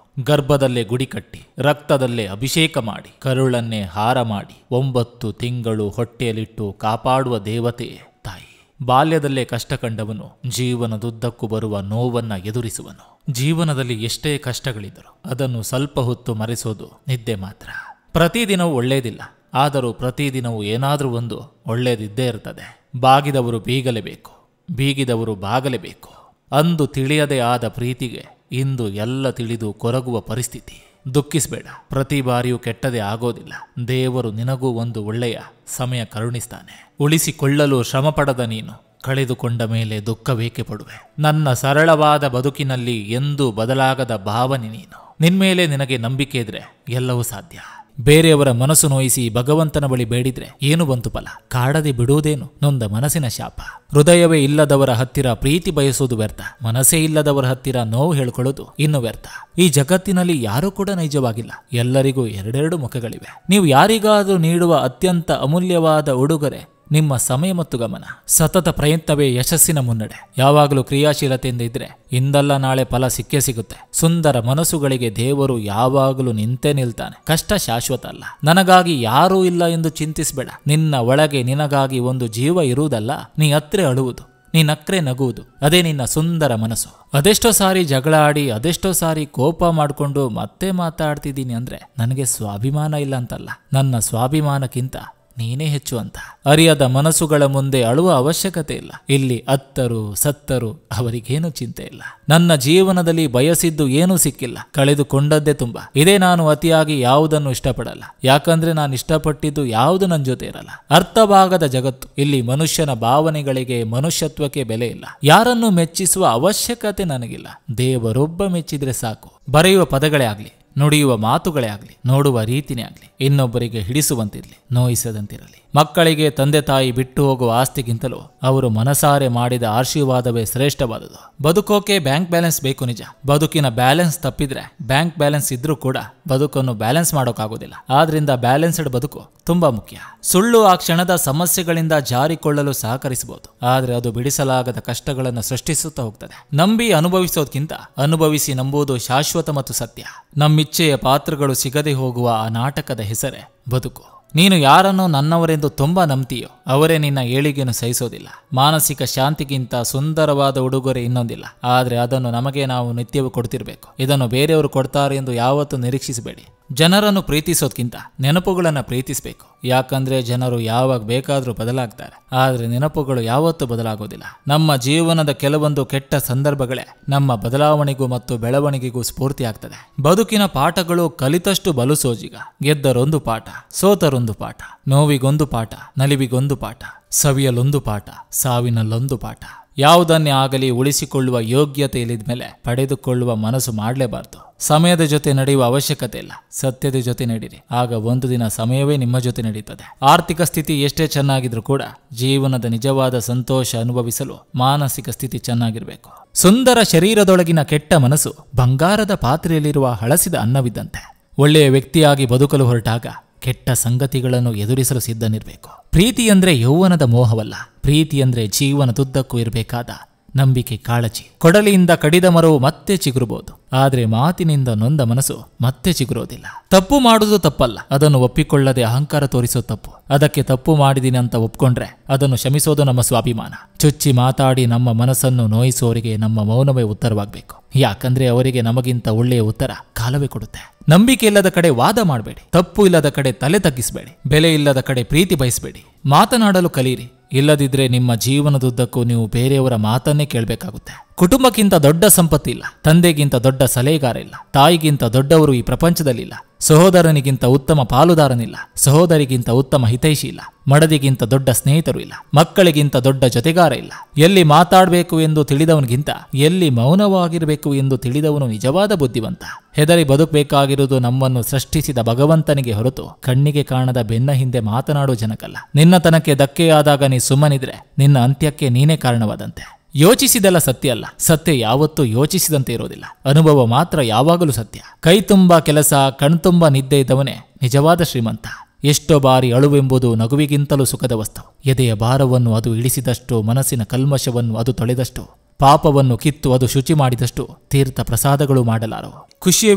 ಗರ್ಭದಲ್ಲೇ ಗುಡಿ ಕಟ್ಟಿ, ರಕ್ತದಲ್ಲೇ ಅಭಿಷೇಕ ಮಾಡಿ, ಕರುಳನ್ನೇ ಹಾರ ಮಾಡಿ 9 ತಿಂಗಳು ಹೊಟ್ಟೆಯಲ್ಲಿಟ್ಟು ಕಾಪಾಡುವ ದೇವತೆಯೇ ತಾಯಿ. ಬಾಲ್ಯದಲ್ಲೇ ಕಷ್ಟ ಕಂಡವನು ಜೀವನದುದ್ದಕ್ಕೂ ಬರುವ ನೋವನ್ನ ಎದುರಿಸುವನು. ಜೀವನದಲ್ಲಿ ಎಷ್ಟೇ ಕಷ್ಟಗಳಿದ್ದರೂ ಅದನ್ನು ಸ್ವಲ್ಪ ಹೊತ್ತು ಮರೆಸೋದು ನಿದ್ದೆ ಮಾತ್ರ. ಪ್ರತಿದಿನವೂ ಒಳ್ಳೆಯದಿಲ್ಲ, ಆದರೂ ಪ್ರತಿದಿನವೂ ಏನಾದರೂ ಒಂದು ಒಳ್ಳೆಯದಿದ್ದೇ ಇರ್ತದೆ. ಬಾಗಿದವರು ಬೀಗಲೇಬೇಕು, ಬೀಗಿದವರು ಬಾಗಲೇಬೇಕು. ಅಂದು ತಿಳಿಯದೇ ಆದ ಪ್ರೀತಿಗೆ ಇಂದು ಎಲ್ಲ ತಿಳಿದು ಕೊರಗುವ ಪರಿಸ್ಥಿತಿ. ದುಃಖಿಸಬೇಡ, ಪ್ರತಿ ಬಾರಿಯೂ ಕೆಟ್ಟದೇ ಆಗೋದಿಲ್ಲ. ದೇವರು ನಿನಗೂ ಒಂದು ಒಳ್ಳೆಯ ಸಮಯ ಕರುಣಿಸ್ತಾನೆ. ಉಳಿಸಿಕೊಳ್ಳಲು ಶ್ರಮಪಡದ ನೀನು ಕಳೆದುಕೊಂಡ ಮೇಲೆ ದುಃಖವೇಕೆ ಪಡುವೆ? ನನ್ನ ಸರಳವಾದ ಬದುಕಿನಲ್ಲಿ ಎಂದೂ ಬದಲಾಗದ ಭಾವನೆ ನೀನು. ನಿನ್ಮೇಲೆ ನಿನಗೆ ನಂಬಿಕೆ ಇದ್ರೆ ಎಲ್ಲವೂ ಸಾಧ್ಯ. ಬೇರೆಯವರ ಮನಸ್ಸು ನೋಯಿಸಿ ಭಗವಂತನ ಬಳಿ ಬೇಡಿದ್ರೆ ಏನು ಬಂತು ಫಲ? ಕಾಡದೆ ಬಿಡುವುದೇನು ನೊಂದ ಮನಸ್ಸಿನ ಶಾಪ. ಹೃದಯವೇ ಇಲ್ಲದವರ ಹತ್ತಿರ ಪ್ರೀತಿ ಬಯಸುವುದು ವ್ಯರ್ಥ, ಮನಸ್ಸೇ ಇಲ್ಲದವರ ಹತ್ತಿರ ನೋವು ಹೇಳ್ಕೊಳ್ಳೋದು ಇನ್ನು ವ್ಯರ್ಥ. ಈ ಜಗತ್ತಿನಲ್ಲಿ ಯಾರೂ ಕೂಡ ನೈಜವಾಗಿಲ್ಲ, ಎಲ್ಲರಿಗೂ ಎರಡೆರಡು ಮುಖಗಳಿವೆ. ನೀವು ಯಾರಿಗಾದರೂ ನೀಡುವ ಅತ್ಯಂತ ಅಮೂಲ್ಯವಾದ ಉಡುಗೊರೆ ನಿಮ್ಮ ಸಮಯ ಮತ್ತು ಗಮನ. ಸತತ ಪ್ರಯತ್ನವೇ ಯಶಸ್ಸಿನ ಮುನ್ನಡೆ. ಯಾವಾಗಲೂ ಕ್ರಿಯಾಶೀಲತೆಯಿಂದ ಇದ್ರೆ ಇಂದಲ್ಲ ನಾಳೆ ಫಲ ಸಿಕ್ಕೇ ಸಿಗುತ್ತೆ. ಸುಂದರ ಮನಸ್ಸುಗಳಿಗೆ ದೇವರು ಯಾವಾಗಲೂ ನಿಂತೇ ನಿಲ್ತಾನೆ. ಕಷ್ಟ ಶಾಶ್ವತ ಅಲ್ಲ. ನನಗಾಗಿ ಯಾರೂ ಇಲ್ಲ ಎಂದು ಚಿಂತಿಸಬೇಡ. ನಿನ್ನ ಒಳಗೆ ನಿನಗಾಗಿ ಒಂದು ಜೀವ ಇರುವುದಲ್ಲ. ನೀ ಅತ್ರೆ ಅಳುವುದು, ನೀ ನಕ್ರೆ ನಗುವುದು, ಅದೇ ನಿನ್ನ ಸುಂದರ ಮನಸ್ಸು. ಅದೆಷ್ಟೋ ಸಾರಿ ಜಗಳ ಆಡಿ, ಅದೆಷ್ಟೋ ಸಾರಿ ಕೋಪ ಮಾಡಿಕೊಂಡು ಮತ್ತೆ ಮಾತಾಡ್ತಿದ್ದೀನಿ ಅಂದ್ರೆ ನನಗೆ ಸ್ವಾಭಿಮಾನ ಇಲ್ಲ ಅಂತಲ್ಲ, ನನ್ನ ಸ್ವಾಭಿಮಾನಕ್ಕಿಂತ ನೀನೇ ಹೆಚ್ಚು ಅಂತ. ಅರಿಯದ ಮನಸ್ಸುಗಳ ಮುಂದೆ ಅಳುವ ಅವಶ್ಯಕತೆ ಇಲ್ಲ. ಇಲ್ಲಿ ಅತ್ತರು ಸತ್ತರು ಅವರಿಗೇನು ಚಿಂತೆ ಇಲ್ಲ. ನನ್ನ ಜೀವನದಲ್ಲಿ ಬಯಸಿದ್ದು ಏನೂ ಸಿಕ್ಕಿಲ್ಲ, ಕಳೆದುಕೊಂಡದ್ದೇ ತುಂಬಾ. ಇದೇ ನಾನು ಅತಿಯಾಗಿ ಯಾವುದನ್ನು ಇಷ್ಟಪಡಲ್ಲ. ಯಾಕಂದ್ರೆ ನಾನು ಇಷ್ಟಪಟ್ಟಿದ್ದು ಯಾವುದು ನನ್ನ ಜೊತೆ ಇರಲ್ಲ. ಅರ್ಥವಾಗದ ಜಗತ್ತು. ಇಲ್ಲಿ ಮನುಷ್ಯನ ಭಾವನೆಗಳಿಗೆ, ಮನುಷ್ಯತ್ವಕ್ಕೆ ಬೆಲೆ ಇಲ್ಲ. ಯಾರನ್ನು ಮೆಚ್ಚಿಸುವ ಅವಶ್ಯಕತೆ ನನಗಿಲ್ಲ. ದೇವರೊಬ್ಬ ಮೆಚ್ಚಿದ್ರೆ ಸಾಕು. ಬರೆಯುವ ಪದಗಳೇ ಆಗ್ಲಿ, ನುಡಿಯುವ ಮಾತುಗಳೇ ಆಗಲಿ, ನೋಡುವ ರೀತಿನೇ ಆಗಲಿ ಇನ್ನೊಬ್ಬರಿಗೆ ಹಿಡಿಸುವಂತಿರಲಿ, ನೋಯಿಸದಂತಿರಲಿ. ಮಕ್ಕಳಿಗೆ ತಂದೆ ತಾಯಿ ಬಿಟ್ಟು ಹೋಗುವ ಆಸ್ತಿಗಿಂತಲೂ ಅವರು ಮನಸಾರೆ ಮಾಡಿದ ಆಶೀರ್ವಾದವೇ ಶ್ರೇಷ್ಠವಾದುದು. ಬದುಕೋಕೆ ಬ್ಯಾಂಕ್ ಬ್ಯಾಲೆನ್ಸ್ ಬೇಕು ನಿಜ. ಬದುಕಿನ ಬ್ಯಾಲೆನ್ಸ್ ತಪ್ಪಿದ್ರೆ ಬ್ಯಾಂಕ್ ಬ್ಯಾಲೆನ್ಸ್ ಇದ್ರೂ ಕೂಡ ಬದುಕನ್ನು ಬ್ಯಾಲೆನ್ಸ್ ಮಾಡೋಕ್ಕಾಗೋದಿಲ್ಲ. ಆದ್ರಿಂದ ಬ್ಯಾಲೆನ್ಸ್ಡ್ ಬದುಕು ತುಂಬಾ ಮುಖ್ಯ. ಸುಳ್ಳು ಆ ಕ್ಷಣದ ಸಮಸ್ಯೆಗಳಿಂದ ಜಾರಿಕೊಳ್ಳಲು ಸಹಕರಿಸಬಹುದು, ಆದ್ರೆ ಅದು ಬಿಡಿಸಲಾಗದ ಕಷ್ಟಗಳನ್ನು ಸೃಷ್ಟಿಸುತ್ತಾ ಹೋಗ್ತದೆ. ನಂಬಿ ಅನುಭವಿಸೋದಕ್ಕಿಂತ ಅನುಭವಿಸಿ ನಂಬುವುದು ಶಾಶ್ವತ ಮತ್ತು ಸತ್ಯ. ನಮ್ಮಿಚ್ಛೆಯ ಪಾತ್ರಗಳು ಸಿಗದೆ ಹೋಗುವ ಆ ನಾಟಕದ ಹೆಸರೇ ಬದುಕು. ನೀನು ಯಾರನ್ನು ನನ್ನವರೆಂದು ತುಂಬಾ ನಂಬ್ತೀಯೋ ಅವರೇ ನಿನ್ನ ಏಳಿಗೆಯನ್ನು ಸಹಿಸೋದಿಲ್ಲ. ಮಾನಸಿಕ ಶಾಂತಿಗಿಂತ ಸುಂದರವಾದ ಉಡುಗೊರೆ ಇನ್ನೊಂದಿಲ್ಲ. ಆದ್ರೆ ಅದನ್ನು ನಮಗೆ ನಾವು ನಿತ್ಯವೂ ಕೊಡ್ತಿರ್ಬೇಕು. ಇದನ್ನು ಬೇರೆಯವರು ಕೊಡ್ತಾರೆ ಎಂದು ಯಾವತ್ತೂ ನಿರೀಕ್ಷಿಸಬೇಡಿ. ಜನರನ್ನು ಪ್ರೀತಿಸೋದ್ಕಿಂತ ನೆನಪುಗಳನ್ನು ಪ್ರೀತಿಸಬೇಕು. ಯಾಕಂದ್ರೆ ಜನರು ಯಾವಾಗ ಬೇಕಾದರೂ ಬದಲಾಗ್ತಾರೆ, ಆದ್ರೆ ನೆನಪುಗಳು ಯಾವತ್ತೂ ಬದಲಾಗೋದಿಲ್ಲ. ನಮ್ಮ ಜೀವನದ ಕೆಲವೊಂದು ಕೆಟ್ಟ ಸಂದರ್ಭಗಳೇ ನಮ್ಮ ಬದಲಾವಣೆಗೂ ಮತ್ತು ಬೆಳವಣಿಗೆಗೂ ಸ್ಫೂರ್ತಿ ಆಗ್ತದೆ. ಬದುಕಿನ ಪಾಠಗಳು ಕಲಿತಷ್ಟು ಬಲು ಸೋಜಿಗ. ಗೆದ್ದರೊಂದು ಪಾಠ, ಸೋತರೊಂದು ಪಾಠ, ನೋವಿಗೊಂದು ಪಾಠ, ನಲಿವಿಗೊಂದು ಪಾಠ, ಸವಿಯಲೊಂದು ಪಾಠ, ಸಾವಿನಲ್ಲೊಂದು ಪಾಠ. ಯಾವುದನ್ನೇ ಆಗಲಿ ಉಳಿಸಿಕೊಳ್ಳುವ ಯೋಗ್ಯತೆ ಇಲ್ಲದ ಮೇಲೆ ಪಡೆದುಕೊಳ್ಳುವ ಮನಸ್ಸು ಮಾಡಲೇಬಾರ್ದು. ಸಮಯದ ಜೊತೆ ನಡೆಯುವ ಅವಶ್ಯಕತೆ ಇಲ್ಲ, ಸತ್ಯದ ಜೊತೆ ನಡೀರಿ. ಆಗ ಒಂದು ದಿನ ಸಮಯವೇ ನಿಮ್ಮ ಜೊತೆ ನಡೀತದೆ. ಆರ್ಥಿಕ ಸ್ಥಿತಿ ಎಷ್ಟೇ ಚೆನ್ನಾಗಿದ್ರೂ ಕೂಡ ಜೀವನದ ನಿಜವಾದ ಸಂತೋಷ ಅನುಭವಿಸಲು ಮಾನಸಿಕ ಸ್ಥಿತಿ ಚೆನ್ನಾಗಿರಬೇಕು. ಸುಂದರ ಶರೀರದೊಳಗಿನ ಕೆಟ್ಟ ಮನಸ್ಸು ಬಂಗಾರದ ಪಾತ್ರೆಯಲ್ಲಿರುವ ಹಳಸಿದ ಅನ್ನವಿದ್ದಂತೆ. ಒಳ್ಳೆಯ ವ್ಯಕ್ತಿಯಾಗಿ ಬದುಕಲು ಹೊರಟಾಗ ಕೆಟ್ಟ ಸಂಗತಿಗಳನ್ನು ಎದುರಿಸಲು ಸಿದ್ಧನಿರಬೇಕು. ಪ್ರೀತಿ ಅಂದ್ರೆ ಯೌವನದ ಮೋಹವಲ್ಲ, ಪ್ರೀತಿ ಅಂದ್ರೆ ಜೀವನದುದ್ದಕ್ಕೂ ಇರಬೇಕಾದ ನಂಬಿಕೆ ಕಾಳಜಿ. ಕೊಡಲಿಯಿಂದ ಕಡಿದ ಮರವು ಮತ್ತೆ ಚಿಗುರಬಹುದು, ಆದ್ರೆ ಮಾತಿನಿಂದ ನೊಂದ ಮನಸ್ಸು ಮತ್ತೆ ಚಿಗುರೋದಿಲ್ಲ. ತಪ್ಪು ಮಾಡುವುದು ತಪ್ಪಲ್ಲ, ಅದನ್ನು ಒಪ್ಪಿಕೊಳ್ಳದೆ ಅಹಂಕಾರ ತೋರಿಸೋ ತಪ್ಪು. ಅದಕ್ಕೆ ತಪ್ಪು ಮಾಡಿದೀನಿ ಅಂತ ಒಪ್ಕೊಂಡ್ರೆ ಅದನ್ನು ಕ್ಷಮಿಸೋದು ನಮ್ಮ ಸ್ವಾಭಿಮಾನ. ಚುಚ್ಚಿ ಮಾತಾಡಿ ನಮ್ಮ ಮನಸ್ಸನ್ನು ನೋಯಿಸೋರಿಗೆ ನಮ್ಮ ಮೌನವೇ ಉತ್ತರವಾಗಬೇಕು. ಯಾಕಂದ್ರೆ ಅವರಿಗೆ ನಮಗಿಂತ ಒಳ್ಳೆಯ ಉತ್ತರ ಕಾಲವೇ ಕೊಡುತ್ತೆ. ನಂಬಿಕೆ ಇಲ್ಲದ ಕಡೆ ವಾದ ಮಾಡಬೇಡಿ, ತಪ್ಪು ಇಲ್ಲದ ಕಡೆ ತಲೆ ತಗ್ಗಿಸಬೇಡಿ, ಬೆಲೆ ಇಲ್ಲದ ಕಡೆ ಪ್ರೀತಿ ಬಯಸಬೇಡಿ. ಮಾತನಾಡಲು ಕಲಿಯಿರಿ, ಇಲ್ಲದಿದ್ರೆ ನಿಮ್ಮ ಜೀವನದುದ್ದಕ್ಕೂ ನೀವು ಬೇರೆಯವರ ಮಾತನ್ನೇ ಕೇಳಬೇಕಾಗುತ್ತೆ. ಕುಟುಂಬಕ್ಕಿಂತ ದೊಡ್ಡ ಸಂಪತ್ತಿಲ್ಲ, ತಂದೆಗಿಂತ ದೊಡ್ಡ ಸಲಹೆಗಾರ ಇಲ್ಲ, ತಾಯಿಗಿಂತ ದೊಡ್ಡವರು ಈ ಪ್ರಪಂಚದಲ್ಲಿಲ್ಲ, ಸಹೋದರನಿಗಿಂತ ಉತ್ತಮ ಪಾಲುದಾರನಿಲ್ಲ, ಸಹೋದರಿಗಿಂತ ಉತ್ತಮ ಹಿತೈಷಿ ಇಲ್ಲ, ಮಡದಿಗಿಂತ ದೊಡ್ಡ ಸ್ನೇಹಿತರು ಇಲ್ಲ, ಮಕ್ಕಳಿಗಿಂತ ದೊಡ್ಡ ಜೊತೆಗಾರ ಇಲ್ಲ. ಎಲ್ಲಿ ಮಾತಾಡಬೇಕು ಎಂದು ತಿಳಿದವನಿಗಿಂತ ಎಲ್ಲಿ ಮೌನವಾಗಿರಬೇಕು ಎಂದು ತಿಳಿದವನು ನಿಜವಾದ ಬುದ್ಧಿವಂತ. ಹೆದರಿ ಬದುಕಬೇಕಾಗಿರುವುದು ನಮ್ಮನ್ನು ಸೃಷ್ಟಿಸಿದ ಭಗವಂತನಿಗೆ ಹೊರತು ಕಣ್ಣಿಗೆ ಕಾಣದ ಬೆನ್ನ ಹಿಂದೆ ಮಾತನಾಡೋ ಜನಕ್ಕಲ್ಲ. ನಿನ್ನತನಕ್ಕೆ ಧಕ್ಕೆಯಾದಾಗ ನೀ ಸುಮ್ಮನಿದ್ರೆ ನಿನ್ನ ಅಂತ್ಯಕ್ಕೆ ನೀನೇ ಕಾರಣವಾದಂತೆ. ಯೋಚಿಸಿದೆಲ್ಲ ಸತ್ಯ ಅಲ್ಲ, ಸತ್ಯ ಯಾವತ್ತೂ ಯೋಚಿಸಿದಂತೆ ಇರೋದಿಲ್ಲ. ಅನುಭವ ಮಾತ್ರ ಯಾವಾಗಲೂ ಸತ್ಯ. ಕೈ ತುಂಬ ಕೆಲಸ, ಕಣ್ತುಂಬ ನಿದ್ದೆ ಇದ್ದವನೇ ನಿಜವಾದ ಶ್ರೀಮಂತ. ಎಷ್ಟೋ ಬಾರಿ ಅಳುವೆಂಬುದು ನಗುವಿಗಿಂತಲೂ ಸುಖದ ವಸ್ತು. ಎದೆಯ ಭಾರವನ್ನು ಅದು ಇಳಿಸಿದಷ್ಟು, ಮನಸ್ಸಿನ ಕಲ್ಮಶವನ್ನು ಅದು ತೊಳೆದಷ್ಟು, ಪಾಪವನ್ನು ಕಿತ್ತು ಅದು ಶುಚಿ ಮಾಡಿದಷ್ಟು ತೀರ್ಥ ಪ್ರಸಾದಗಳು ಮಾಡಲಾರವು. ಖುಷಿಯ